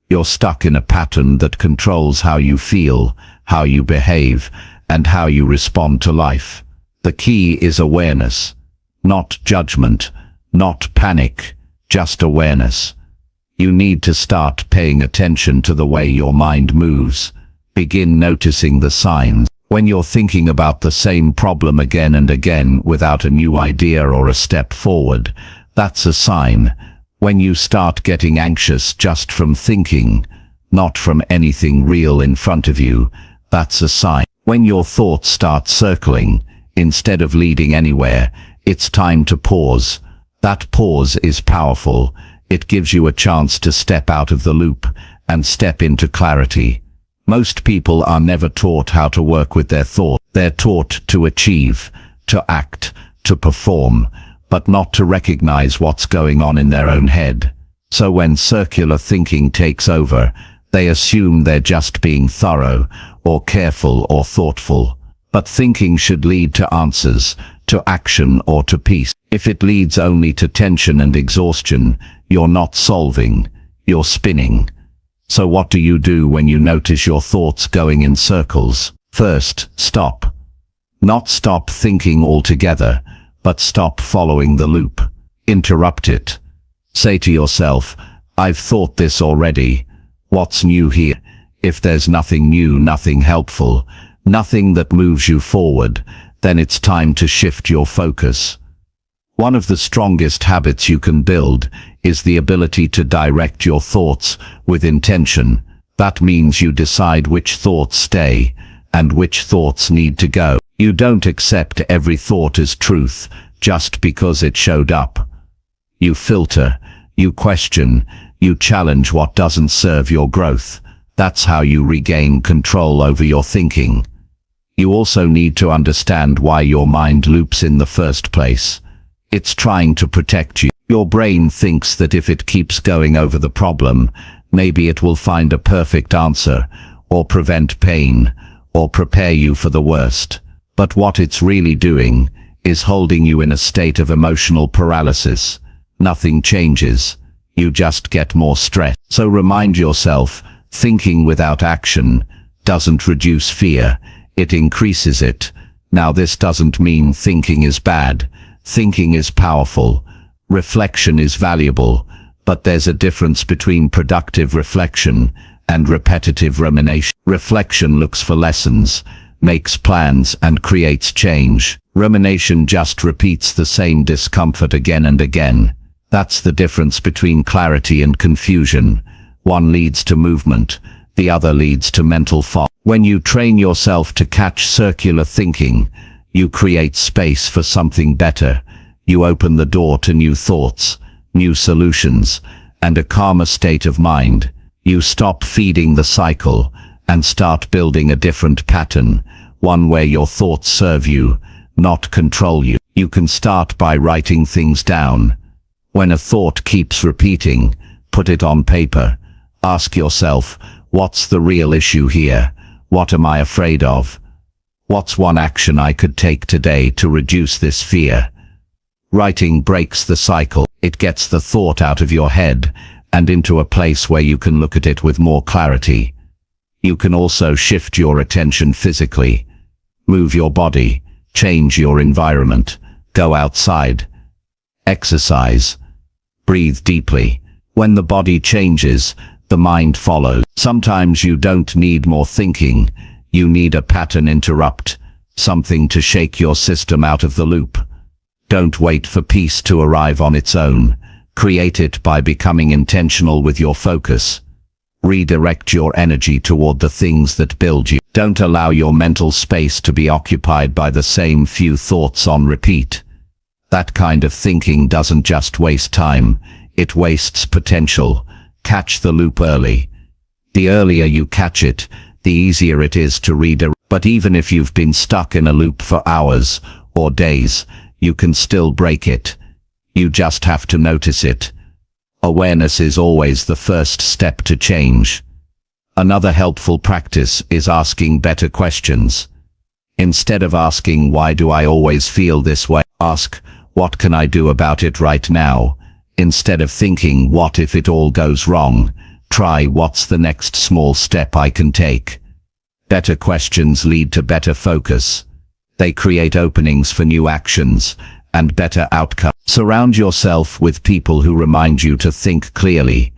You're stuck in a pattern that controls how you feel, how you behave, and how you respond to life. The key is awareness. Not judgment, not panic, just awareness. You need to start paying attention to the way your mind moves. Begin noticing the signs. When you're thinking about the same problem again and again without a new idea or a step forward, that's a sign. When you start getting anxious just from thinking, not from anything real in front of you, that's a sign. When your thoughts start circling, instead of leading anywhere, it's time to pause. That pause is powerful. It gives you a chance to step out of the loop and step into clarity. Most people are never taught how to work with their thoughts. They're taught to achieve, to act, to perform, but not to recognize what's going on in their own head. So when circular thinking takes over, they assume they're just being thorough, or careful, or thoughtful. But thinking should lead to answers, to action, or to peace. If it leads only to tension and exhaustion, you're not solving, you're spinning. So what do you do when you notice your thoughts going in circles? First, stop. Not stop thinking altogether, but stop following the loop. Interrupt it. Say to yourself, I've thought this already. What's new here? If there's nothing new, nothing helpful, nothing that moves you forward, then it's time to shift your focus. One of the strongest habits you can build is the ability to direct your thoughts with intention. That means you decide which thoughts stay and which thoughts need to go. You don't accept every thought as truth just because it showed up. You filter, you question, you challenge what doesn't serve your growth. That's how you regain control over your thinking. You also need to understand why your mind loops in the first place. It's trying to protect you. Your brain thinks that if it keeps going over the problem, maybe it will find a perfect answer, or prevent pain, or prepare you for the worst. But what it's really doing is holding you in a state of emotional paralysis. Nothing changes. You just get more stressed. So remind yourself, thinking without action doesn't reduce fear, it increases it. Now this doesn't mean thinking is bad. Thinking is powerful. Reflection is valuable, but there's a difference between productive reflection and repetitive rumination. Reflection looks for lessons, makes plans, and creates change. Rumination just repeats the same discomfort again and again. That's the difference between clarity and confusion. One leads to movement, the other leads to mental fog. When you train yourself to catch circular thinking, you create space for something better. You open the door to new thoughts, new solutions, and a calmer state of mind. You stop feeding the cycle and start building a different pattern, one where your thoughts serve you, not control you. You can start by writing things down. When a thought keeps repeating, put it on paper. Ask yourself, what's the real issue here? What am I afraid of? What's one action I could take today to reduce this fear? Writing breaks the cycle. It gets the thought out of your head and into a place where you can look at it with more clarity. You can also shift your attention physically. Move your body, change your environment, go outside, exercise, breathe deeply. When the body changes, the mind follows. Sometimes you don't need more thinking, you need a pattern interrupt, something to shake your system out of the loop. Don't wait for peace to arrive on its own. Create it by becoming intentional with your focus. Redirect your energy toward the things that build you. Don't allow your mental space to be occupied by the same few thoughts on repeat. That kind of thinking doesn't just waste time, it wastes potential. Catch the loop early. The earlier you catch it, the easier it is to redirect. But even if you've been stuck in a loop for hours or days, you can still break it. You just have to notice it. Awareness is always the first step to change. Another helpful practice is asking better questions. Instead of asking, why do I always feel this way? Ask, what can I do about it right now? Instead of thinking, what if it all goes wrong? Try, what's the next small step I can take? Better questions lead to better focus. They create openings for new actions and better outcomes. Surround yourself with people who remind you to think clearly,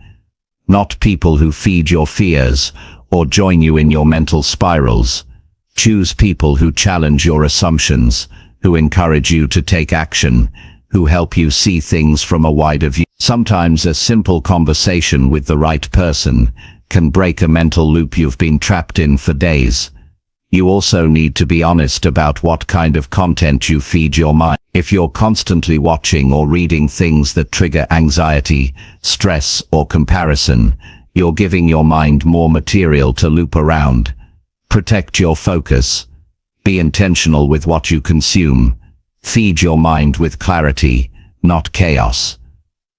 not people who feed your fears or join you in your mental spirals. Choose people who challenge your assumptions, who encourage you to take action, who help you see things from a wider view. Sometimes a simple conversation with the right person can break a mental loop you've been trapped in for days. You also need to be honest about what kind of content you feed your mind. If you're constantly watching or reading things that trigger anxiety, stress, or comparison, you're giving your mind more material to loop around. Protect your focus. Be intentional with what you consume. Feed your mind with clarity, not chaos.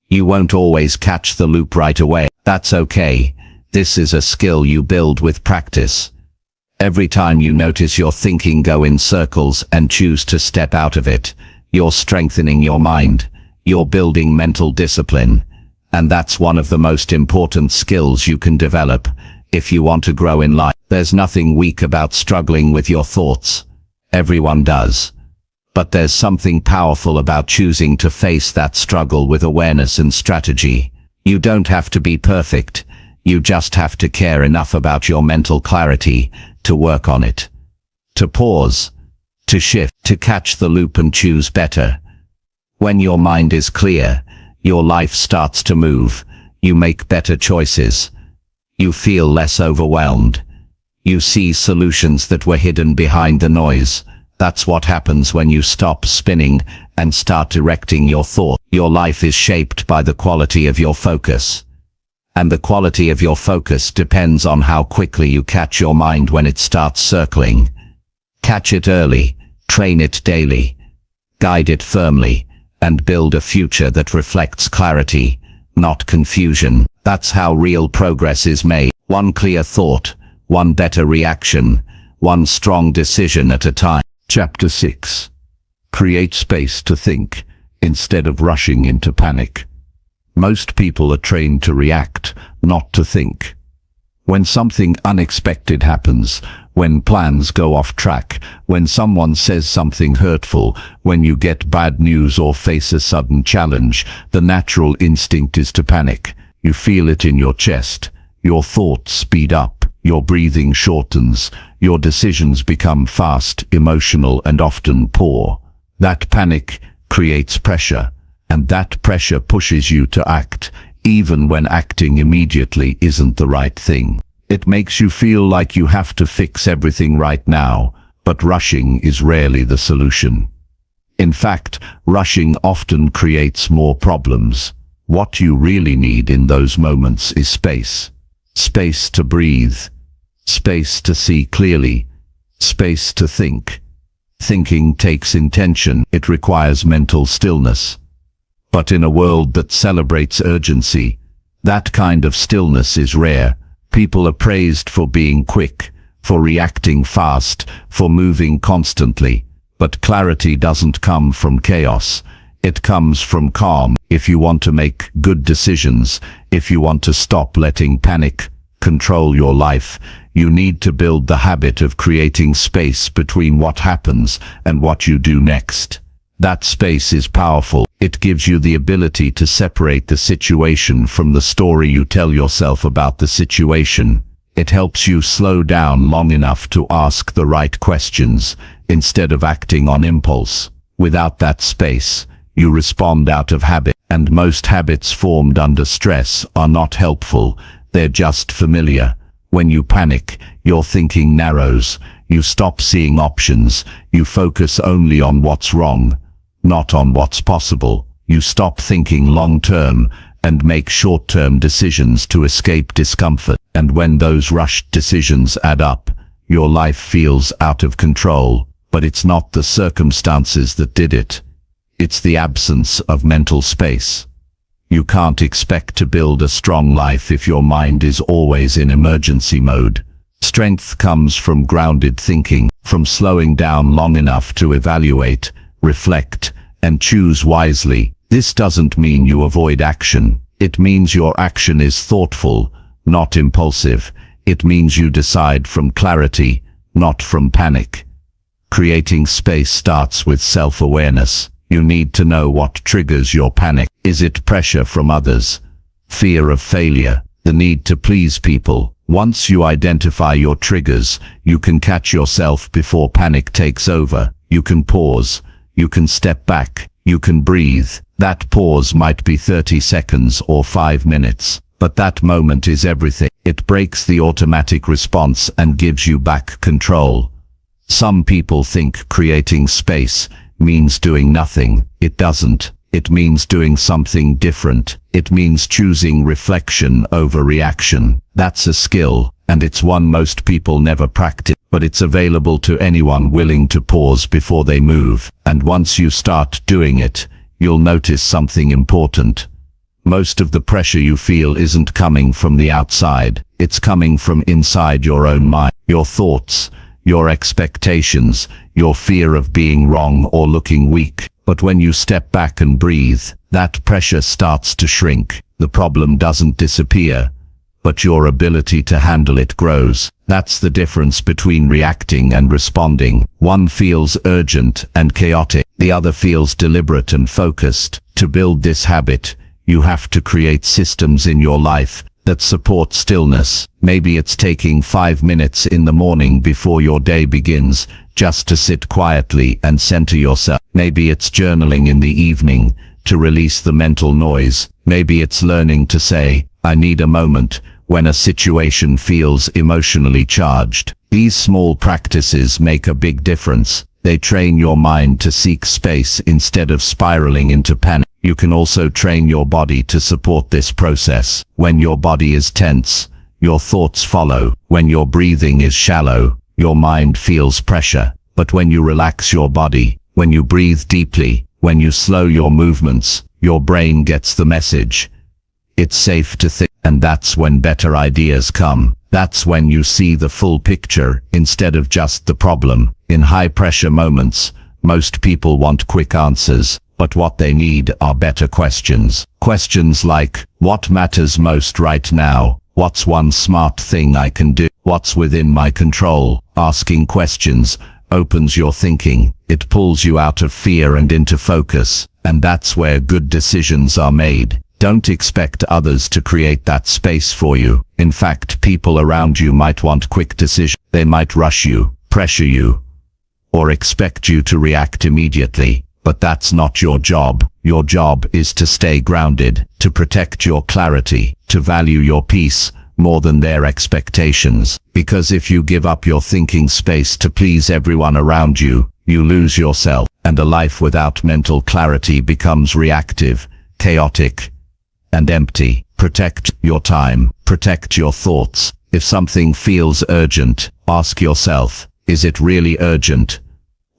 You won't always catch the loop right away. That's okay. This is a skill you build with practice. Every time you notice your thinking go in circles and choose to step out of it, you're strengthening your mind. You're building mental discipline. And that's one of the most important skills you can develop if you want to grow in life. There's nothing weak about struggling with your thoughts. Everyone does. But there's something powerful about choosing to face that struggle with awareness and strategy. You don't have to be perfect. You just have to care enough about your mental clarity to work on it. To pause, to shift, to catch the loop and choose better. When your mind is clear, your life starts to move. You make better choices. You feel less overwhelmed. You see solutions that were hidden behind the noise. That's what happens when you stop spinning and start directing your thought. Your life is shaped by the quality of your focus. And the quality of your focus depends on how quickly you catch your mind when it starts circling. Catch it early, train it daily, guide it firmly, and build a future that reflects clarity, not confusion. That's how real progress is made. One clear thought, one better reaction, one strong decision at a time. Chapter 6. Create space to think, instead of rushing into panic. Most people are trained to react, not to think. When something unexpected happens, when plans go off track, when someone says something hurtful, when you get bad news or face a sudden challenge, the natural instinct is to panic. You feel it in your chest. Your thoughts speed up, your breathing shortens, your decisions become fast, emotional, and often poor. That panic creates pressure, and that pressure pushes you to act, even when acting immediately isn't the right thing. It makes you feel like you have to fix everything right now, but rushing is rarely the solution. In fact, rushing often creates more problems. What you really need in those moments is space. Space to breathe. Space to see clearly. Space to think. Thinking takes intention. It requires mental stillness. But in a world that celebrates urgency, that kind of stillness is rare. People are praised for being quick, for reacting fast, for moving constantly. But clarity doesn't come from chaos. It comes from calm. If you want to make good decisions, if you want to stop letting panic control your life, you need to build the habit of creating space between what happens and what you do next. That space is powerful. It gives you the ability to separate the situation from the story you tell yourself about the situation. It helps you slow down long enough to ask the right questions, instead of acting on impulse. Without that space, you respond out of habit, and most habits formed under stress are not helpful. They're just familiar. When you panic, your thinking narrows. You stop seeing options. You focus only on what's wrong, not on what's possible. You stop thinking long-term and make short-term decisions to escape discomfort. And when those rushed decisions add up, your life feels out of control. But it's not the circumstances that did it. It's the absence of mental space. You can't expect to build a strong life if your mind is always in emergency mode. Strength comes from grounded thinking, from slowing down long enough to evaluate, reflect, and choose wisely. This doesn't mean you avoid action. It means your action is thoughtful, not impulsive. It means you decide from clarity, not from panic. Creating space starts with self-awareness. You need to know what triggers your panic. Is it pressure from others? Fear of failure? The need to please people? Once you identify your triggers, you can catch yourself before panic takes over. You can pause. You can step back. You can breathe. That pause might be 30 seconds or 5 minutes, but that moment is everything. It breaks the automatic response and gives you back control. Some people think creating space means doing nothing. It doesn't. It means doing something different. It means choosing reflection over reaction. That's a skill, and it's one most people never practice, but it's available to anyone willing to pause before they move. And once you start doing it, you'll notice something important. Most of the pressure you feel isn't coming from the outside. It's coming from inside your own mind. Your thoughts, your expectations, your fear of being wrong or looking weak. But when you step back and breathe, that pressure starts to shrink. The problem doesn't disappear, but your ability to handle it grows. That's the difference between reacting and responding. One feels urgent and chaotic. The other feels deliberate and focused. To build this habit, you have to create systems in your life that support stillness. Maybe it's taking 5 minutes in the morning before your day begins, just to sit quietly and center yourself. Maybe it's journaling in the evening to release the mental noise. Maybe it's learning to say, I need a moment, when a situation feels emotionally charged. These small practices make a big difference. They train your mind to seek space instead of spiraling into panic. You can also train your body to support this process. When your body is tense, your thoughts follow. When your breathing is shallow, your mind feels pressure. But when you relax your body, when you breathe deeply, When you slow your movements, your brain gets the message. It's safe to think, and that's when better ideas come. That's when you see the full picture instead of just the problem. In high-pressure moments, most people want quick answers, but what they need are better questions. Questions like, what matters most right now? What's one smart thing I can do? What's within my control? Asking questions opens your thinking. It pulls you out of fear and into focus, and that's where good decisions are made. Don't expect others to create that space for you. In fact, people around you might want quick decisions. They might rush you, pressure you, or expect you to react immediately. But that's not your job. Your job is to stay grounded, to protect your clarity, to value your peace more than their expectations. Because if you give up your thinking space to please everyone around you, you lose yourself, and a life without mental clarity becomes reactive, chaotic, and empty. Protect your time, protect your thoughts. If something feels urgent, ask yourself, is it really urgent?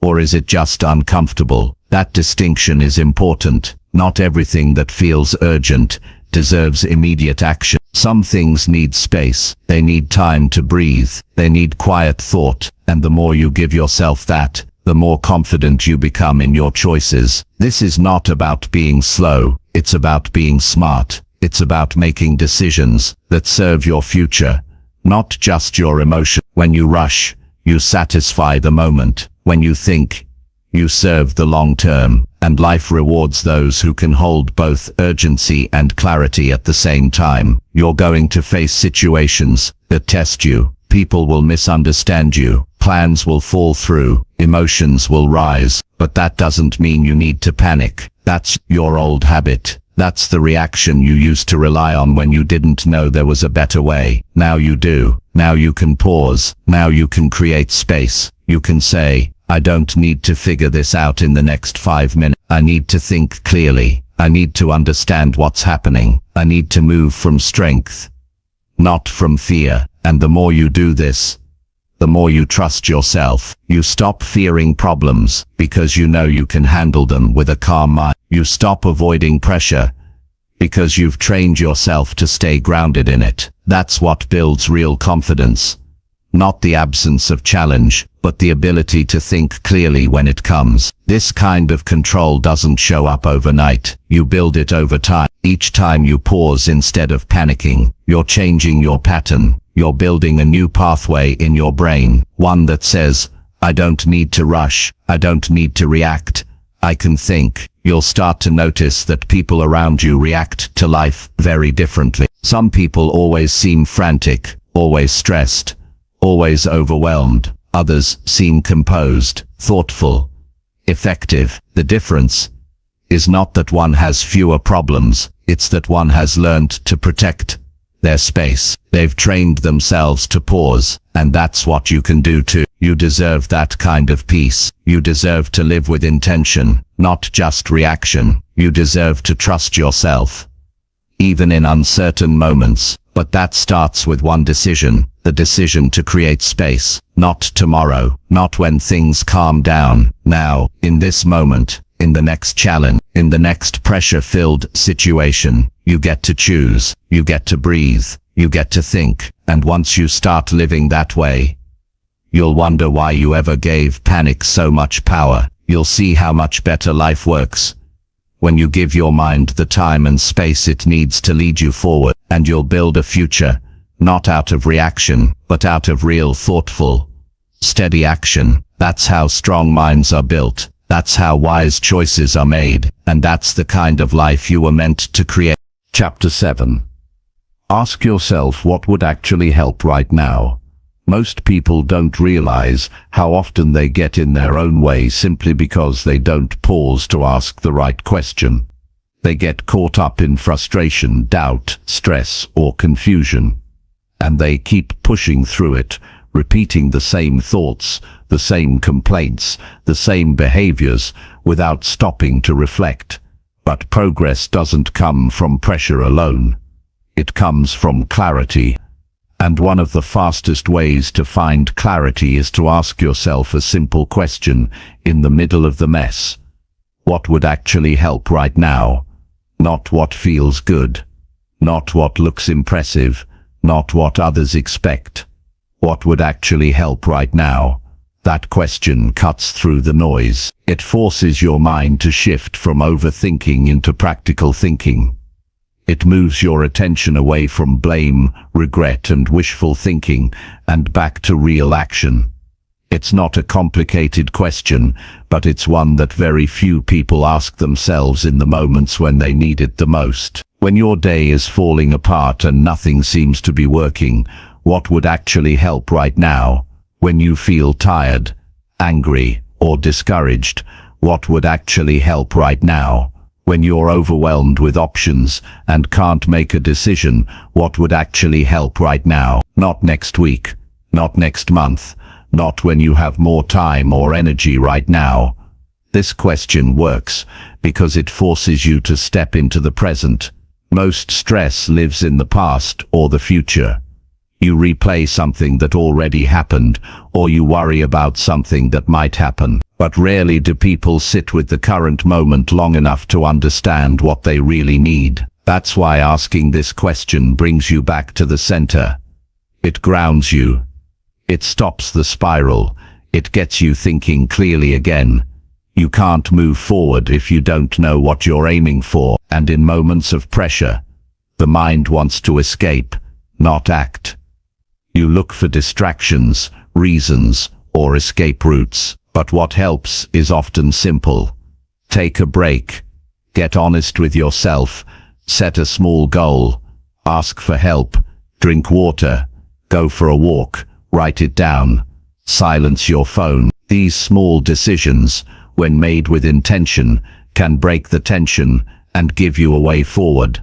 Or is it just uncomfortable? That distinction is important. Not everything that feels urgent deserves immediate action. Some things need space. They need time to breathe. They need quiet thought. And the more you give yourself that, the more confident you become in your choices. This is not about being slow. It's about being smart. It's about making decisions that serve your future, not just your emotion. When you rush, you satisfy the moment. When you think, you serve the long term, and life rewards those who can hold both urgency and clarity at the same time. You're going to face situations that test you. People will misunderstand you. Plans will fall through. Emotions will rise. But that doesn't mean you need to panic. That's your old habit. That's the reaction you used to rely on when you didn't know there was a better way. Now you do. Now you can pause. Now you can create space. You can say, I don't need to figure this out in the next 5 minutes. I need to think clearly. I need to understand what's happening. I need to move from strength, not from fear. And the more you do this, the more you trust yourself. You stop fearing problems because you know you can handle them with a calm mind. You stop avoiding pressure because you've trained yourself to stay grounded in it. That's what builds real confidence. Not the absence of challenge, but the ability to think clearly when it comes. This kind of control doesn't show up overnight. You build it over time. Each time you pause instead of panicking, you're changing your pattern. You're building a new pathway in your brain, one that says, I don't need to rush. I don't need to react. I can think. You'll start to notice that people around you react to life very differently. Some people always seem frantic, always stressed, always overwhelmed. Others seem composed, thoughtful, effective. The difference is not that one has fewer problems, it's that one has learned to protect their space. They've trained themselves to pause, and that's what you can do too. You deserve that kind of peace. You deserve to live with intention, not just reaction. You deserve to trust yourself, even in uncertain moments. But that starts with one decision, the decision to create space. Not tomorrow, not when things calm down. Now, in this moment, in the next challenge, in the next pressure-filled situation, you get to choose, you get to breathe, you get to think. And once you start living that way, you'll wonder why you ever gave panic so much power. You'll see how much better life works when you give your mind the time and space it needs to lead you forward. And you'll build a future, not out of reaction, but out of real, thoughtful, steady action. That's how strong minds are built. That's how wise choices are made. And that's the kind of life you were meant to create. Chapter 7. Ask yourself what would actually help right now. Most people don't realize how often they get in their own way simply because they don't pause to ask the right question. They get caught up in frustration, doubt, stress, or confusion, and they keep pushing through it, repeating the same thoughts, the same complaints, the same behaviors, without stopping to reflect. But progress doesn't come from pressure alone. It comes from clarity. And one of the fastest ways to find clarity is to ask yourself a simple question in the middle of the mess. What would actually help right now? Not what feels good. Not what looks impressive. Not what others expect. What would actually help right now? That question cuts through the noise. It forces your mind to shift from overthinking into practical thinking. It moves your attention away from blame, regret, and wishful thinking, and back to real action. It's not a complicated question, but it's one that very few people ask themselves in the moments when they need it the most. When your day is falling apart and nothing seems to be working, what would actually help right now? When you feel tired, angry, or discouraged, what would actually help right now? When you're overwhelmed with options and can't make a decision, what would actually help right now? Not next week, not next month, not when you have more time or energy right now. This question works because it forces you to step into the present. Most stress lives in the past or the future. You replay something that already happened, or you worry about something that might happen. But rarely do people sit with the current moment long enough to understand what they really need. That's why asking this question brings you back to the center. It grounds you. It stops the spiral. It gets you thinking clearly again. You can't move forward if you don't know what you're aiming for, and in moments of pressure, the mind wants to escape, not act. You look for distractions, reasons, or escape routes, but what helps is often simple. Take a break. Get honest with yourself. Set a small goal. Ask for help. Drink water. Go for a walk. Write it down. Silence your phone. These small decisions, when made with intention, can break the tension and give you a way forward.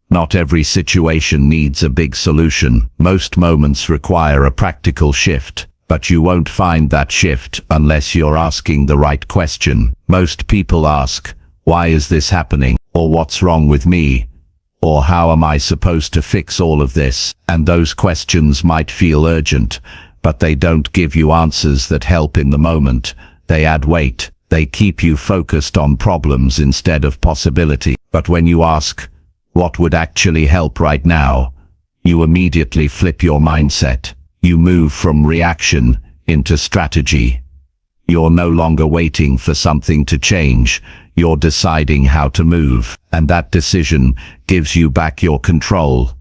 Not every situation needs a big solution. Most moments require a practical shift, but you won't find that shift unless you're asking the right question. Most people ask, "Why is this happening?" or "What's wrong with me?" or "How am I supposed to fix all of this?" And those questions might feel urgent, but they don't give you answers that help in the moment. They add weight. They keep you focused on problems instead of possibility. But when you ask, "What would actually help right now?" you immediately flip your mindset. You move from reaction into strategy. You're no longer waiting for something to change. You're deciding how to move, and that decision gives you back your control.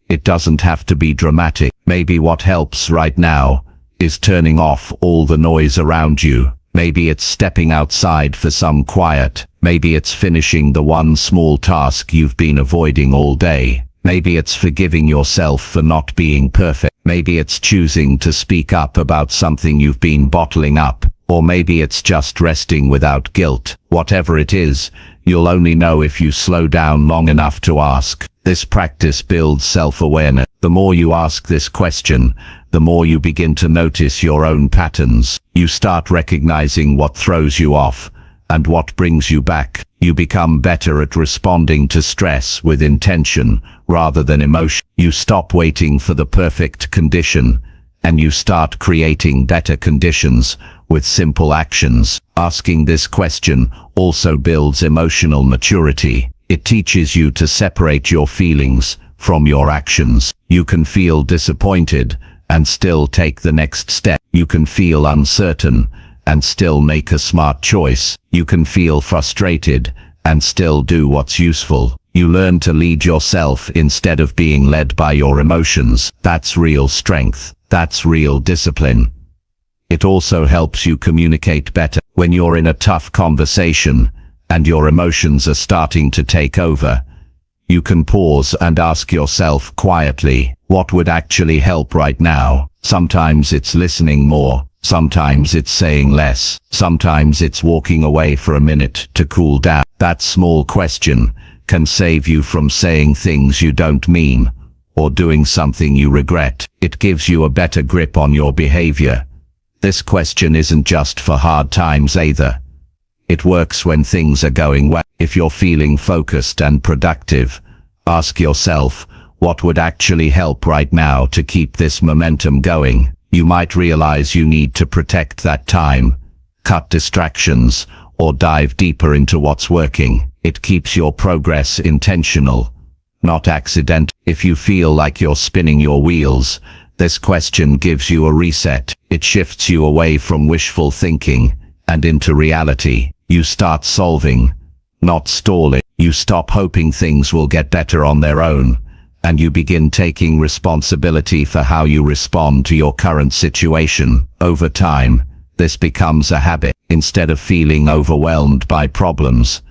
It doesn't have to be dramatic. Maybe what helps right now is turning off all the noise around you. Maybe it's stepping outside for some quiet. Maybe it's finishing the one small task you've been avoiding all day. Maybe it's forgiving yourself for not being perfect. Maybe it's choosing to speak up about something you've been bottling up. Or maybe it's just resting without guilt. Whatever it is, you'll only know if you slow down long enough to ask. This practice builds self-awareness. The more you ask this question, the more you begin to notice your own patterns. You start recognizing what throws you off and what brings you back. You become better at responding to stress with intention rather than emotion. You stop waiting for the perfect condition, and you start creating better conditions with simple actions. Asking this question also builds emotional maturity. It teaches you to separate your feelings from your actions. You can feel disappointed and still take the next step. You can feel uncertain and still make a smart choice. You can feel frustrated and still do what's useful. You learn to lead yourself instead of being led by your emotions. That's real strength. That's real discipline. It also helps you communicate better. When you're in a tough conversation and your emotions are starting to take over, you can pause and ask yourself quietly, what would actually help right now? Sometimes it's listening more. Sometimes it's saying less. Sometimes it's walking away for a minute to cool down. That small question can save you from saying things you don't mean or doing something you regret. It gives you a better grip on your behavior. This question isn't just for hard times either. It works when things are going well. If you're feeling focused and productive, ask yourself, what would actually help right now to keep this momentum going? You might realize you need to protect that time, cut distractions, or dive deeper into what's working. It keeps your progress intentional, not accidental. If you feel like you're spinning your wheels, this question gives you a reset. It shifts you away from wishful thinking and into reality. You start solving, not stalling. You stop hoping things will get better on their own, and you begin taking responsibility for how you respond to your current situation. Over time, this becomes a habit. Instead of feeling overwhelmed by problems,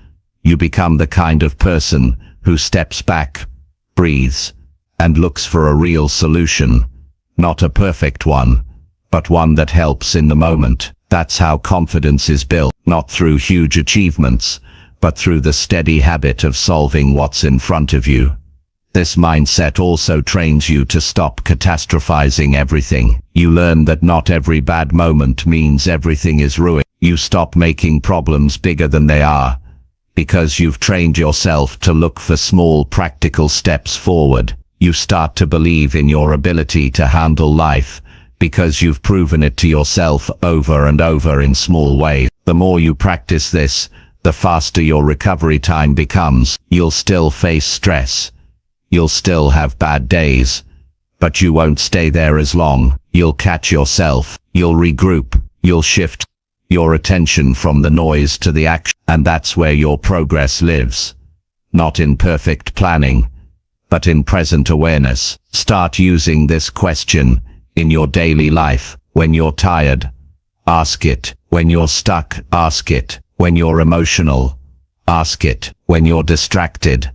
you become the kind of person who steps back, breathes, and looks for a real solution. Not a perfect one, but one that helps in the moment. That's how confidence is built, not through huge achievements, but through the steady habit of solving what's in front of you. This mindset also trains you to stop catastrophizing everything. You learn that not every bad moment means everything is ruined. You stop making problems bigger than they are, because you've trained yourself to look for small practical steps forward. You start to believe in your ability to handle life, because you've proven it to yourself over and over in small ways. The more you practice this, the faster your recovery time becomes. You'll still face stress. You'll still have bad days, but you won't stay there as long. You'll catch yourself. You'll regroup. You'll shift your attention from the noise to the action. And that's where your progress lives. Not in perfect planning, but in present awareness. Start using this question in your daily life. When you're tired, ask it. When you're stuck, ask it. When you're emotional, ask it. When you're distracted,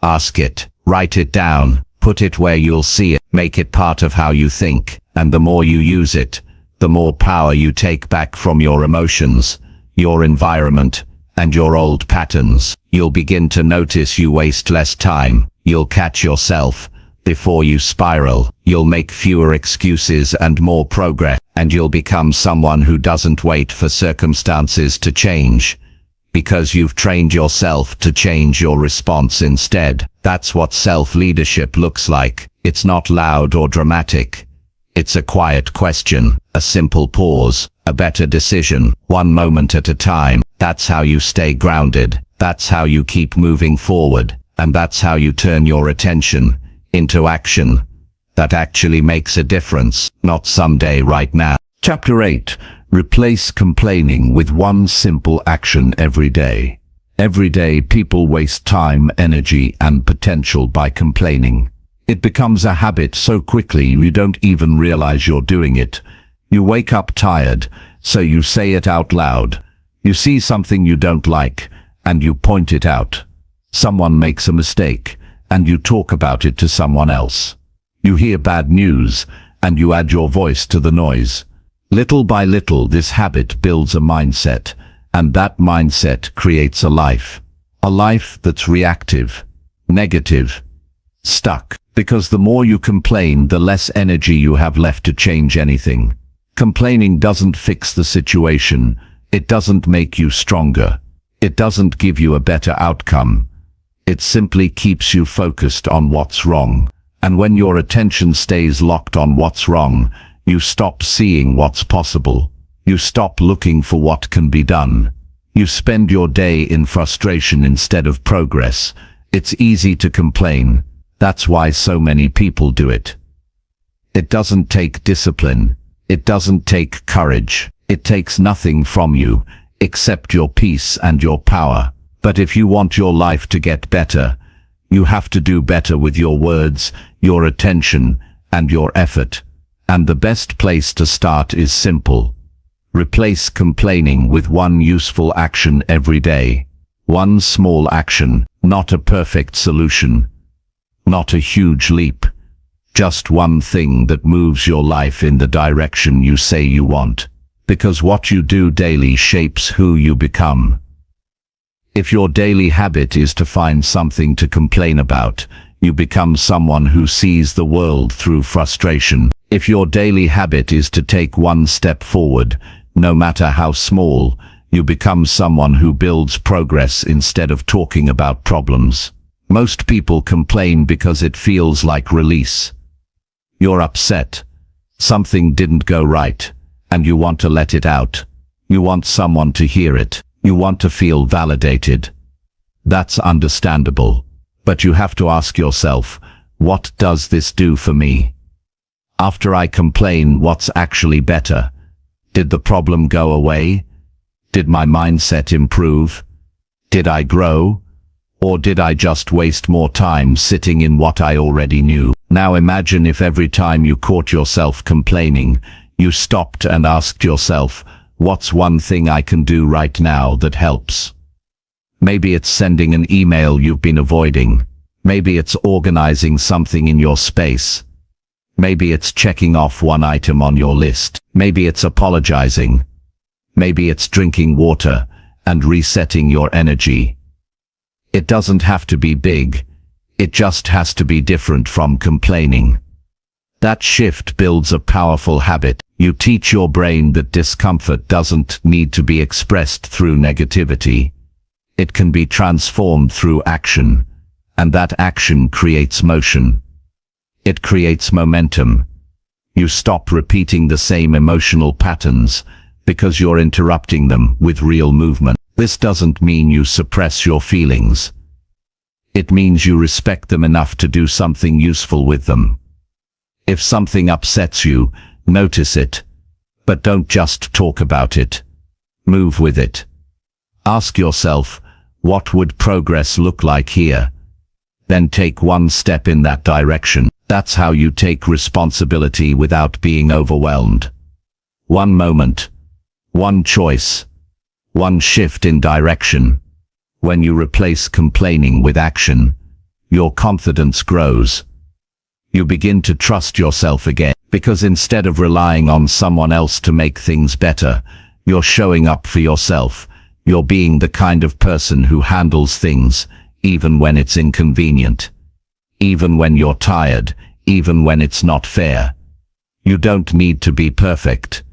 ask it. Write it down. Put it where you'll see it. Make it part of how you think. And the more you use it, the more power you take back from your emotions, your environment, and your old patterns. You'll begin to notice you waste less time. You'll catch yourself before you spiral. You'll make fewer excuses and more progress. And you'll become someone who doesn't wait for circumstances to change, because you've trained yourself to change your response instead. That's what self-leadership looks like. It's not loud or dramatic. It's a quiet question, a simple pause, a better decision, one moment at a time. That's how you stay grounded. That's how you keep moving forward. And that's how you turn your attention into action that actually makes a difference, not someday, right now. Chapter 8. Replace complaining with one simple action every day. Every day people waste time, energy, and potential by complaining. It becomes a habit so quickly you don't even realize you're doing it. You wake up tired, so you say it out loud. You see something you don't like, and you point it out. Someone makes a mistake, and you talk about it to someone else. You hear bad news, and you add your voice to the noise. Little by little, this habit builds a mindset, and that mindset creates a life. A life that's reactive, negative, stuck. Because the more you complain, the less energy you have left to change anything. Complaining doesn't fix the situation. It doesn't make you stronger. It doesn't give you a better outcome. It simply keeps you focused on what's wrong. And when your attention stays locked on what's wrong, you stop seeing what's possible. You stop looking for what can be done. You spend your day in frustration instead of progress. It's easy to complain. That's why so many people do it. It doesn't take discipline. It doesn't take courage. It takes nothing from you, except your peace and your power. But if you want your life to get better, you have to do better with your words, your attention, and your effort. And the best place to start is simple. Replace complaining with one useful action every day. One small action, not a perfect solution. Not a huge leap. Just one thing that moves your life in the direction you say you want. Because what you do daily shapes who you become. If your daily habit is to find something to complain about, you become someone who sees the world through frustration. If your daily habit is to take one step forward, no matter how small, you become someone who builds progress instead of talking about problems. Most people complain because it feels like release. You're upset. Something didn't go right, and you want to let it out. You want someone to hear it. You want to feel validated. That's understandable. But you have to ask yourself, what does this do for me? After I complain, what's actually better? Did the problem go away? Did my mindset improve? Did I grow? Or did I just waste more time sitting in what I already knew? Now imagine if every time you caught yourself complaining, you stopped and asked yourself, what's one thing I can do right now that helps? Maybe it's sending an email you've been avoiding. Maybe it's organizing something in your space. Maybe it's checking off one item on your list. Maybe it's apologizing. Maybe it's drinking water and resetting your energy. It doesn't have to be big. It just has to be different from complaining. That shift builds a powerful habit. You teach your brain that discomfort doesn't need to be expressed through negativity. It can be transformed through action, and that action creates motion. It creates momentum. You stop repeating the same emotional patterns because you're interrupting them with real movement. This doesn't mean you suppress your feelings. It means you respect them enough to do something useful with them. If something upsets you, notice it, but don't just talk about it. Move with it. Ask yourself, what would progress look like here? Then take one step in that direction. That's how you take responsibility without being overwhelmed. One moment, one choice, one shift in direction. When you replace complaining with action, your confidence grows. You begin to trust yourself again, because instead of relying on someone else to make things better, you're showing up for yourself. You're being the kind of person who handles things, even when it's inconvenient. Even when you're tired, even when it's not fair. You don't need to be perfect.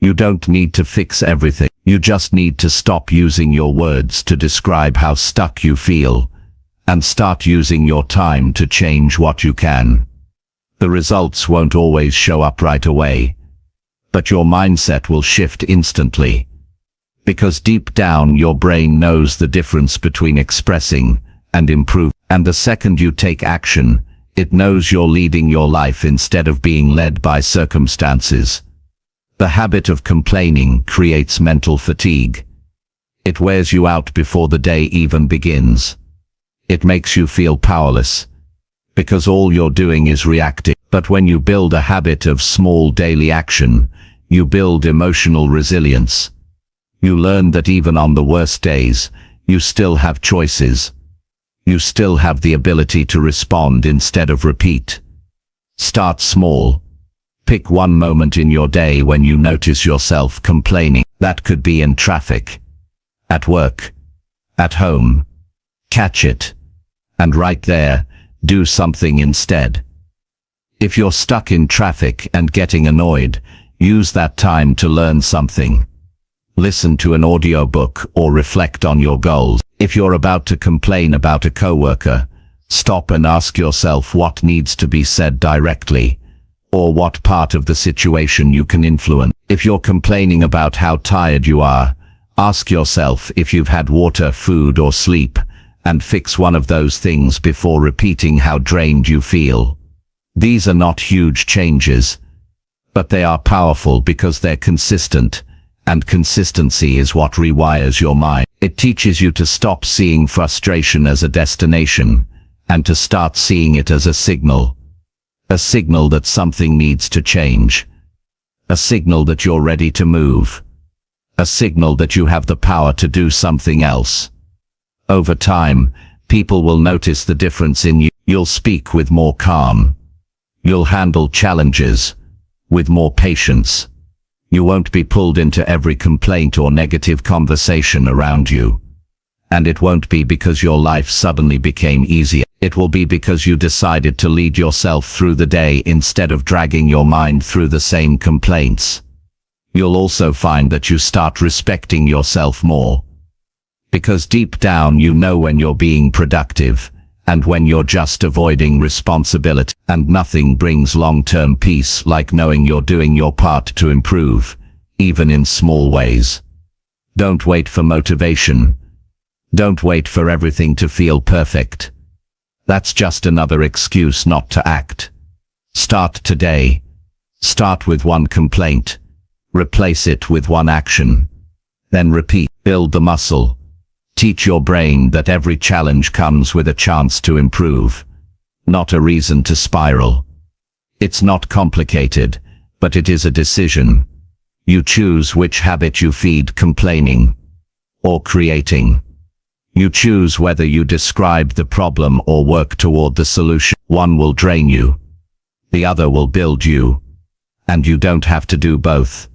You don't need to fix everything. You just need to stop using your words to describe how stuck you feel, and start using your time to change what you can. The results won't always show up right away, but your mindset will shift instantly. Because deep down your brain knows the difference between expressing and improving. And the second you take action, it knows you're leading your life instead of being led by circumstances. The habit of complaining creates mental fatigue. It wears you out before the day even begins. It makes you feel powerless, because all you're doing is reacting. But when you build a habit of small daily action, you build emotional resilience. You learn that even on the worst days, you still have choices. You still have the ability to respond instead of repeat. Start small. Pick one moment in your day when you notice yourself complaining. That could be in traffic, at work, at home. Catch it. And right there, do something instead. If you're stuck in traffic and getting annoyed, use that time to learn something. Listen to an audiobook or reflect on your goals. If you're about to complain about a coworker, stop and ask yourself what needs to be said directly, or what part of the situation you can influence. If you're complaining about how tired you are, ask yourself if you've had water, food, or sleep, and fix one of those things before repeating how drained you feel. These are not huge changes, but they are powerful because they're consistent. And consistency is what rewires your mind. It teaches you to stop seeing frustration as a destination, and to start seeing it as a signal. A signal that something needs to change. A signal that you're ready to move. A signal that you have the power to do something else. Over time, people will notice the difference in you. You'll speak with more calm. You'll handle challenges with more patience. You won't be pulled into every complaint or negative conversation around you. And it won't be because your life suddenly became easier. It will be because you decided to lead yourself through the day instead of dragging your mind through the same complaints. You'll also find that you start respecting yourself more. Because deep down you know when you're being productive, and when you're just avoiding responsibility. And nothing brings long-term peace like knowing you're doing your part to improve, even in small ways. Don't wait for motivation. Don't wait for everything to feel perfect. That's just another excuse not to act. Start today. Start with one complaint. Replace it with one action. Then repeat. Build the muscle. Teach your brain that every challenge comes with a chance to improve, not a reason to spiral. It's not complicated, but it is a decision. You choose which habit you feed: complaining or creating. You choose whether you describe the problem or work toward the solution. One will drain you. The other will build you. And you don't have to do both.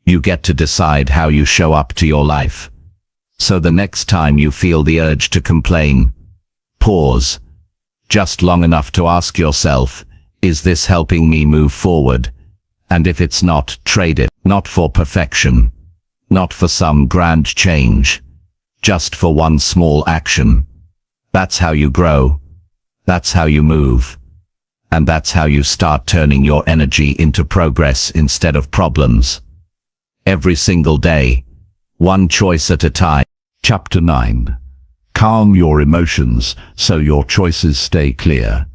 You get to decide how you show up to your life. So the next time you feel the urge to complain, pause. Just long enough to ask yourself, is this helping me move forward? And if it's not, trade it. Not for perfection. Not for some grand change. Just for one small action. That's how you grow. That's how you move. And that's how you start turning your energy into progress instead of problems. Every single day. One choice at a time. Chapter 9. Calm your emotions so your choices stay clear.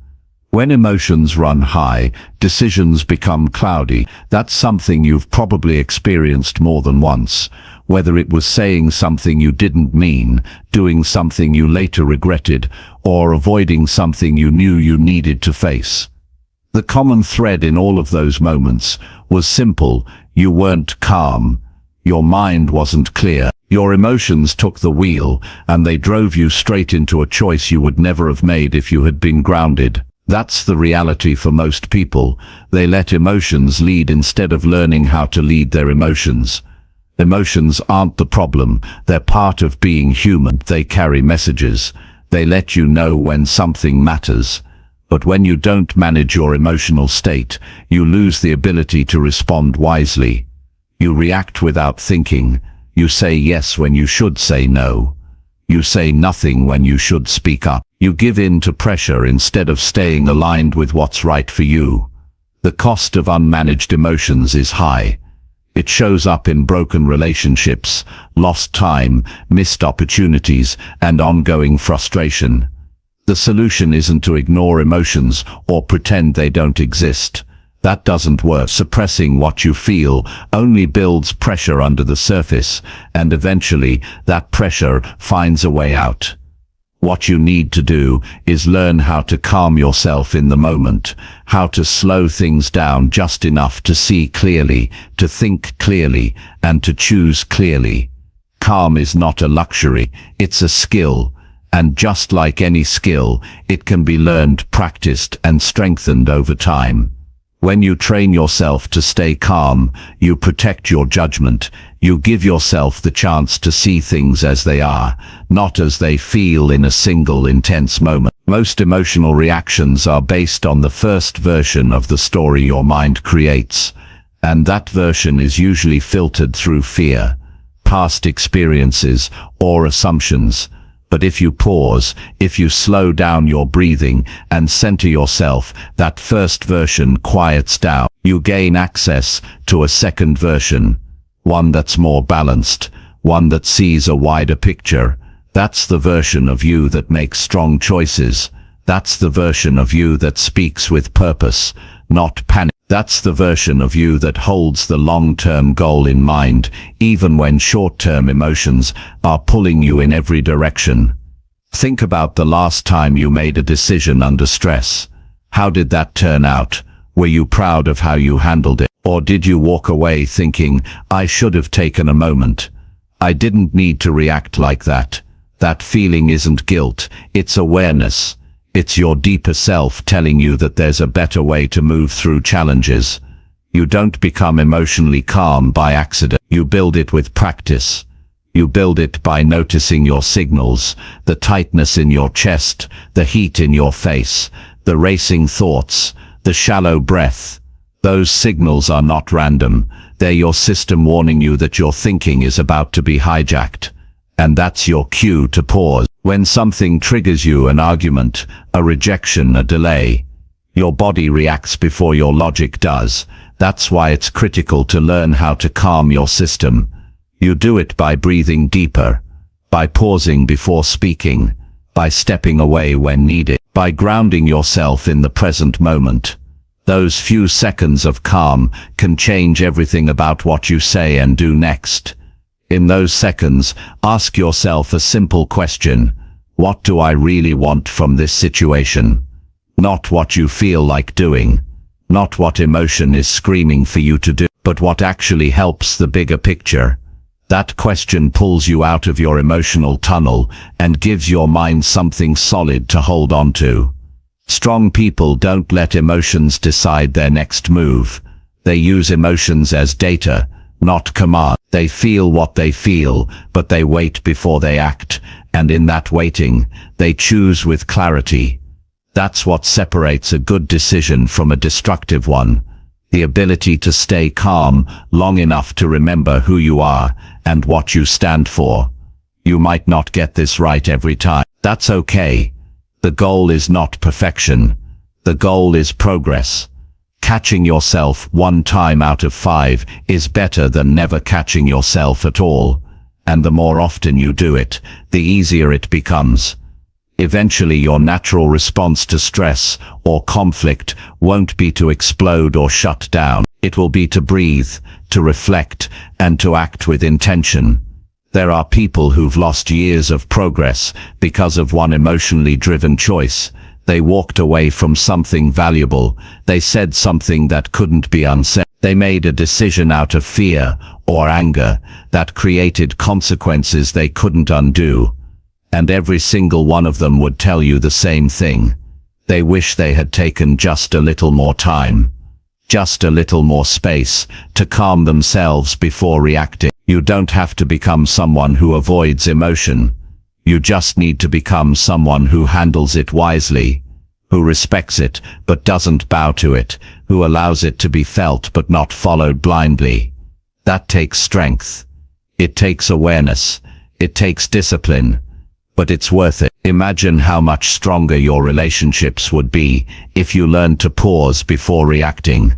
When emotions run high, decisions become cloudy. That's something you've probably experienced more than once. Whether it was saying something you didn't mean, doing something you later regretted, or avoiding something you knew you needed to face. The common thread in all of those moments was simple: you weren't calm. Your mind wasn't clear. Your emotions took the wheel, and they drove you straight into a choice you would never have made if you had been grounded. That's the reality for most people. They let emotions lead instead of learning how to lead their emotions. Emotions aren't the problem. They're part of being human. They carry messages. They let you know when something matters. But when you don't manage your emotional state, you lose the ability to respond wisely. You react without thinking. You say yes when you should say no. You say nothing when you should speak up. You give in to pressure instead of staying aligned with what's right for you. The cost of unmanaged emotions is high. It shows up in broken relationships, lost time, missed opportunities, and ongoing frustration. The solution isn't to ignore emotions or pretend they don't exist. That doesn't work. Suppressing what you feel only builds pressure under the surface, and eventually that pressure finds a way out. What you need to do is learn how to calm yourself in the moment, how to slow things down just enough to see clearly, to think clearly, and to choose clearly. Calm is not a luxury, it's a skill, and just like any skill, it can be learned, practiced, and strengthened over time. When you train yourself to stay calm, you protect your judgment. You give yourself the chance to see things as they are, not as they feel in a single intense moment. Most emotional reactions are based on the first version of the story your mind creates, and that version is usually filtered through fear, past experiences, or assumptions. But if you pause, if you slow down your breathing and center yourself, that first version quiets down. You gain access to a second version, one that's more balanced, one that sees a wider picture. That's the version of you that makes strong choices. That's the version of you that speaks with purpose, not panic. That's the version of you that holds the long-term goal in mind, even when short-term emotions are pulling you in every direction. Think about the last time you made a decision under stress. How did that turn out? Were you proud of how you handled it? Or did you walk away thinking, I should have taken a moment? I didn't need to react like that. That feeling isn't guilt, it's awareness. It's your deeper self telling you that there's a better way to move through challenges. You don't become emotionally calm by accident. You build it with practice. You build it by noticing your signals, the tightness in your chest, the heat in your face, the racing thoughts, the shallow breath. Those signals are not random. They're your system warning you that your thinking is about to be hijacked. And that's your cue to pause. When something triggers you, an argument, a rejection, a delay, your body reacts before your logic does. That's why it's critical to learn how to calm your system. You do it by breathing deeper, by pausing before speaking, by stepping away when needed, by grounding yourself in the present moment. Those few seconds of calm can change everything about what you say and do next. In those seconds, ask yourself a simple question. What do I really want from this situation? Not what you feel like doing, not what emotion is screaming for you to do, but what actually helps the bigger picture. That question pulls you out of your emotional tunnel and gives your mind something solid to hold on to. Strong people don't let emotions decide their next move. They use emotions as data, not command. They feel what they feel, but they wait before they act, and in that waiting, they choose with clarity. That's what separates a good decision from a destructive one. The ability to stay calm long enough to remember who you are and what you stand for. You might not get this right every time. That's okay. The goal is not perfection. The goal is progress. Catching yourself 1 time out of 5 is better than never catching yourself at all. And the more often you do it, the easier it becomes. Eventually your natural response to stress or conflict won't be to explode or shut down. It will be to breathe, to reflect, and to act with intention. There are people who've lost years of progress because of one emotionally driven choice. They walked away from something valuable. They said something that couldn't be unsaid. They made a decision out of fear or anger that created consequences they couldn't undo. And every single one of them would tell you the same thing. They wish they had taken just a little more time, just a little more space to calm themselves before reacting. You don't have to become someone who avoids emotion. You just need to become someone who handles it wisely, who respects it but doesn't bow to it, who allows it to be felt but not followed blindly. That takes strength. It takes awareness. It takes discipline. But it's worth it. Imagine how much stronger your relationships would be if you learned to pause before reacting.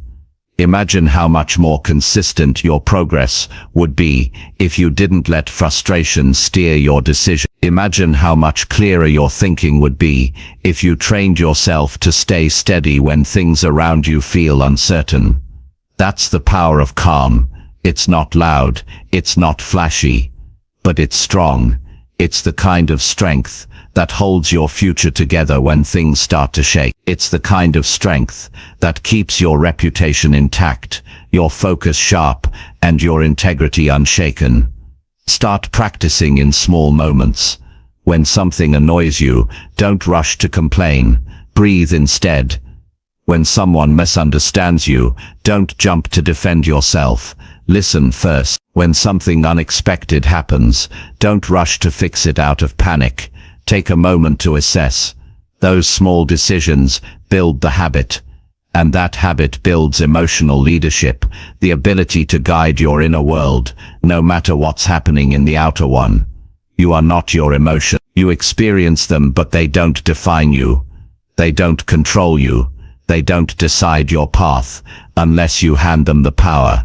Imagine how much more consistent your progress would be if you didn't let frustration steer your decision. Imagine how much clearer your thinking would be if you trained yourself to stay steady when things around you feel uncertain. That's the power of calm. It's not loud, it's not flashy, but it's strong. It's the kind of strength that holds your future together when things start to shake. It's the kind of strength that keeps your reputation intact, your focus sharp, and your integrity unshaken. Start practicing in small moments. When something annoys you, don't rush to complain. Breathe instead. When someone misunderstands you, don't jump to defend yourself. Listen first. When something unexpected happens, don't rush to fix it out of panic. Take a moment to assess. Those small decisions build the habit, and that habit builds emotional leadership, the ability to guide your inner world, no matter what's happening in the outer one. You are not your emotion. You experience them, but they don't define you. They don't control you. They don't decide your path, unless you hand them the power.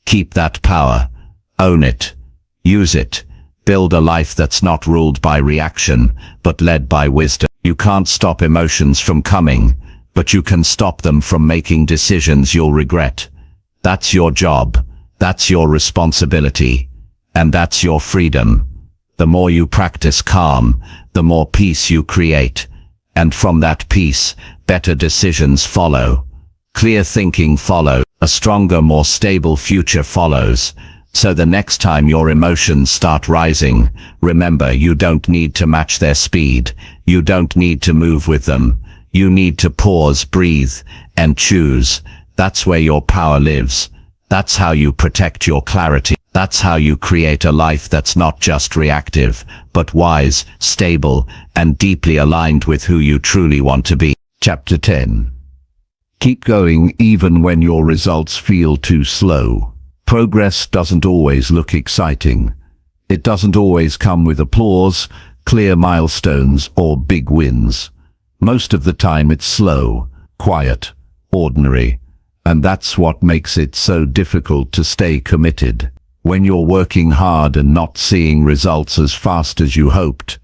Keep that power. Own it. Use it. Build a life that's not ruled by reaction, but led by wisdom. You can't stop emotions from coming, but you can stop them from making decisions you'll regret. That's your job. That's your responsibility. And that's your freedom. The more you practice calm, the more peace you create. And from that peace, better decisions follow. Clear thinking follows. A stronger, more stable future follows. So the next time your emotions start rising, remember, you don't need to match their speed. You don't need to move with them. You need to pause, breathe, and choose. That's where your power lives. That's how you protect your clarity. That's how you create a life that's not just reactive, but wise, stable, and deeply aligned with who you truly want to be. Chapter 10. Keep going even when your results feel too slow. Progress doesn't always look exciting. It doesn't always come with applause, clear milestones, or big wins. Most of the time it's slow, quiet, ordinary, and that's what makes it so difficult to stay committed. When you're working hard and not seeing results as fast as you hoped,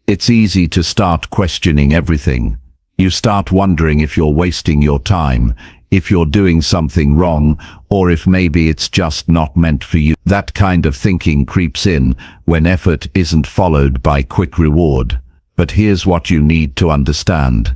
it's easy to start questioning everything. You start wondering if you're wasting your time, if you're doing something wrong, or if maybe it's just not meant for you. That kind of thinking creeps in when effort isn't followed by quick reward. But here's what you need to understand.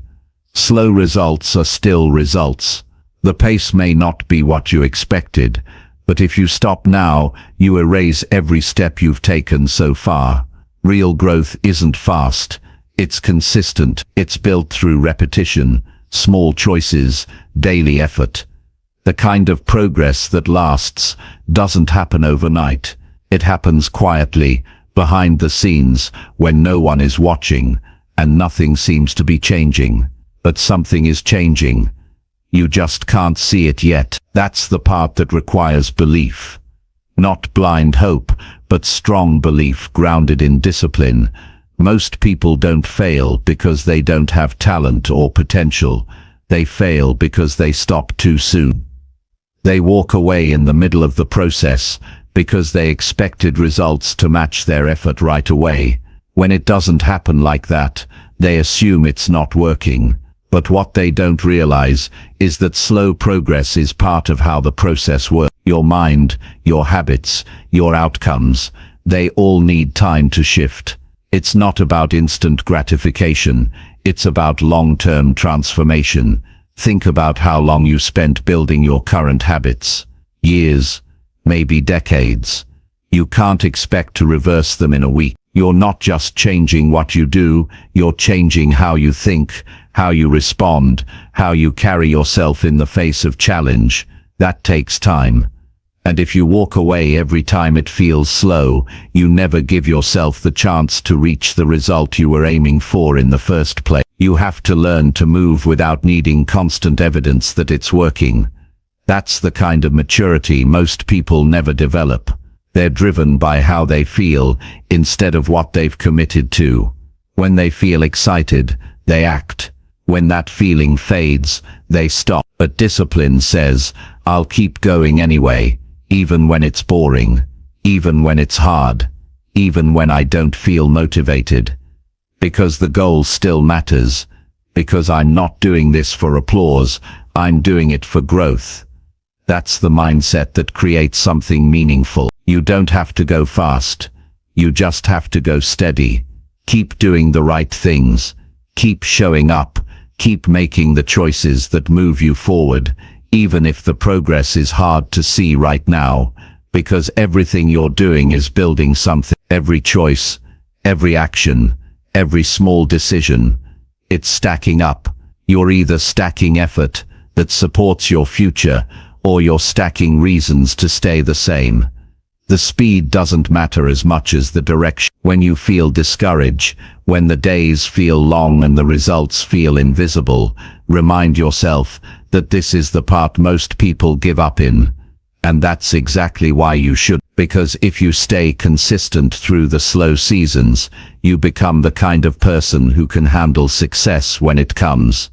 Slow results are still results. The pace may not be what you expected, but if you stop now, you erase every step you've taken so far. Real growth isn't fast. It's consistent. It's built through repetition, small choices, daily effort. The kind of progress that lasts doesn't happen overnight. It happens quietly, behind the scenes, when no one is watching, and nothing seems to be changing. But something is changing. You just can't see it yet. That's the part that requires belief. Not blind hope, but strong belief grounded in discipline. Most people don't fail because they don't have talent or potential. They fail because they stop too soon. They walk away in the middle of the process because they expected results to match their effort right away. When it doesn't happen like that, they assume it's not working. But what they don't realize is that slow progress is part of how the process works. Your mind, your habits, your outcomes, they all need time to shift. It's not about instant gratification. It's about long-term transformation. Think about how long you spent building your current habits. Years, maybe decades. You can't expect to reverse them in a week. You're not just changing what you do, you're changing how you think, how you respond, how you carry yourself in the face of challenge. That takes time. And if you walk away every time it feels slow, you never give yourself the chance to reach the result you were aiming for in the first place. You have to learn to move without needing constant evidence that it's working. That's the kind of maturity most people never develop. They're driven by how they feel instead of what they've committed to. When they feel excited, they act. When that feeling fades, they stop. But discipline says, I'll keep going anyway, even when it's boring, even when it's hard, even when I don't feel motivated. Because the goal still matters. Because I'm not doing this for applause, I'm doing it for growth. That's the mindset that creates something meaningful. You don't have to go fast. You just have to go steady. Keep doing the right things. Keep showing up. Keep making the choices that move you forward, even if the progress is hard to see right now, because everything you're doing is building something. Every choice, every action, every small decision, it's stacking up. You're either stacking effort that supports your future, or you're stacking reasons to stay the same. The speed doesn't matter as much as the direction. When you feel discouraged, when the days feel long and the results feel invisible, remind yourself that this is the part most people give up in. And that's exactly why you should. Because if you stay consistent through the slow seasons, you become the kind of person who can handle success when it comes.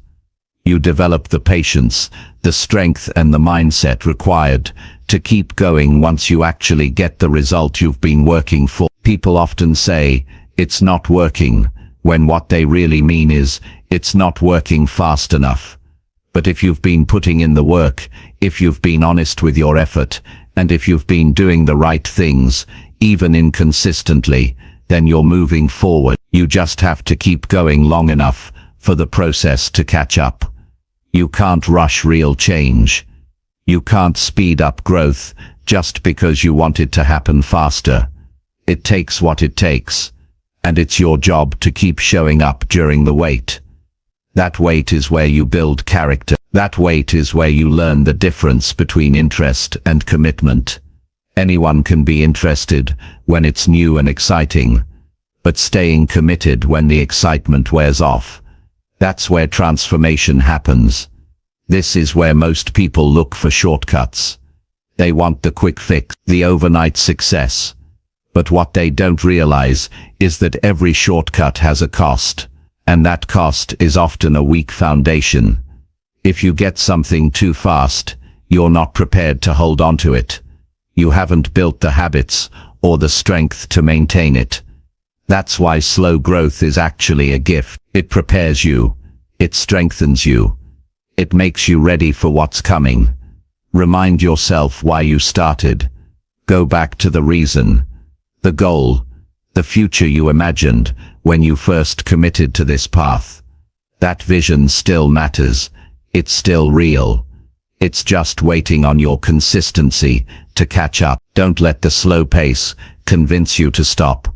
You develop the patience, the strength and the mindset required to keep going once you actually get the result you've been working for. People often say, it's not working, when what they really mean is, it's not working fast enough. But if you've been putting in the work, if you've been honest with your effort, and if you've been doing the right things, even inconsistently, then you're moving forward. You just have to keep going long enough for the process to catch up. You can't rush real change. You can't speed up growth just because you want it to happen faster. It takes what it takes, and it's your job to keep showing up during the wait. That wait is where you build character. That wait is where you learn the difference between interest and commitment. Anyone can be interested when it's new and exciting, but staying committed when the excitement wears off, that's where transformation happens. This is where most people look for shortcuts. They want the quick fix, the overnight success. But what they don't realize is that every shortcut has a cost, and that cost is often a weak foundation. If you get something too fast, you're not prepared to hold on to it. You haven't built the habits or the strength to maintain it. That's why slow growth is actually a gift. It prepares you. It strengthens you. It makes you ready for what's coming. Remind yourself why you started. Go back to the reason, the goal, the future you imagined when you first committed to this path. That vision still matters. It's still real. It's just waiting on your consistency to catch up. Don't let the slow pace convince you to stop.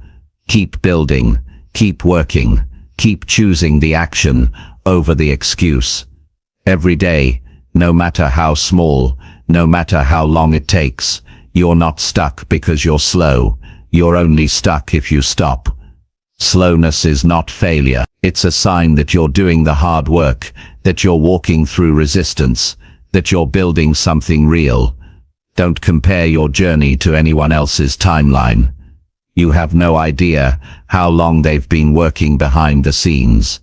Keep building, keep working, keep choosing the action over the excuse. Every day, no matter how small, no matter how long it takes, you're not stuck because you're slow. You're only stuck if you stop. Slowness is not failure. It's a sign that you're doing the hard work, that you're walking through resistance, that you're building something real. Don't compare your journey to anyone else's timeline. You have no idea how long they've been working behind the scenes.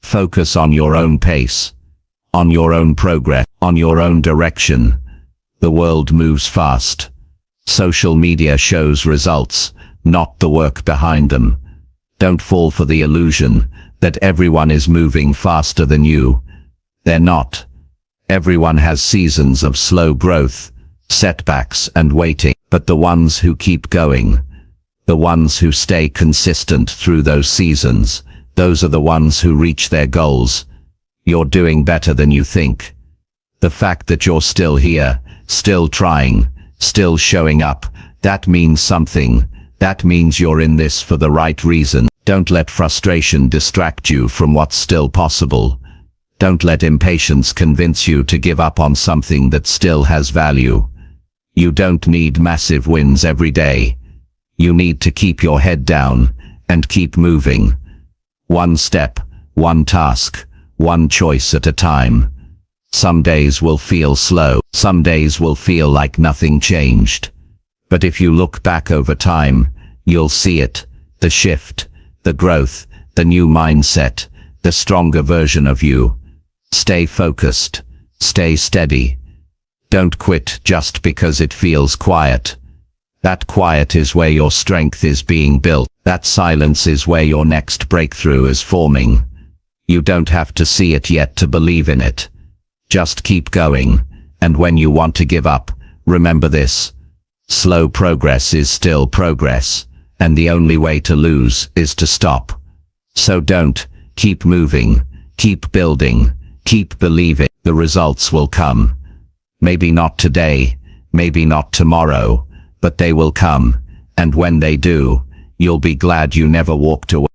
Focus on your own pace, on your own progress, on your own direction. The world moves fast. Social media shows results, not the work behind them. Don't fall for the illusion that everyone is moving faster than you. They're not. Everyone has seasons of slow growth, setbacks and waiting, but the ones who keep going, the ones who stay consistent through those seasons, those are the ones who reach their goals. You're doing better than you think. The fact that you're still here, still trying, still showing up, that means something. That means you're in this for the right reason. Don't let frustration distract you from what's still possible. Don't let impatience convince you to give up on something that still has value. You don't need massive wins every day. You need to keep your head down and keep moving. One step, one task, one choice at a time. Some days will feel slow. Some days will feel like nothing changed. But if you look back over time, you'll see it, the shift, the growth, the new mindset, the stronger version of you. Stay focused, stay steady. Don't quit just because it feels quiet. That quiet is where your strength is being built. That silence is where your next breakthrough is forming. You don't have to see it yet to believe in it. Just keep going, and when you want to give up, remember this. Slow progress is still progress, and the only way to lose is to stop. So don't. Keep moving, keep building, keep believing. The results will come. Maybe not today, maybe not tomorrow, but they will come, and when they do, you'll be glad you never walked away.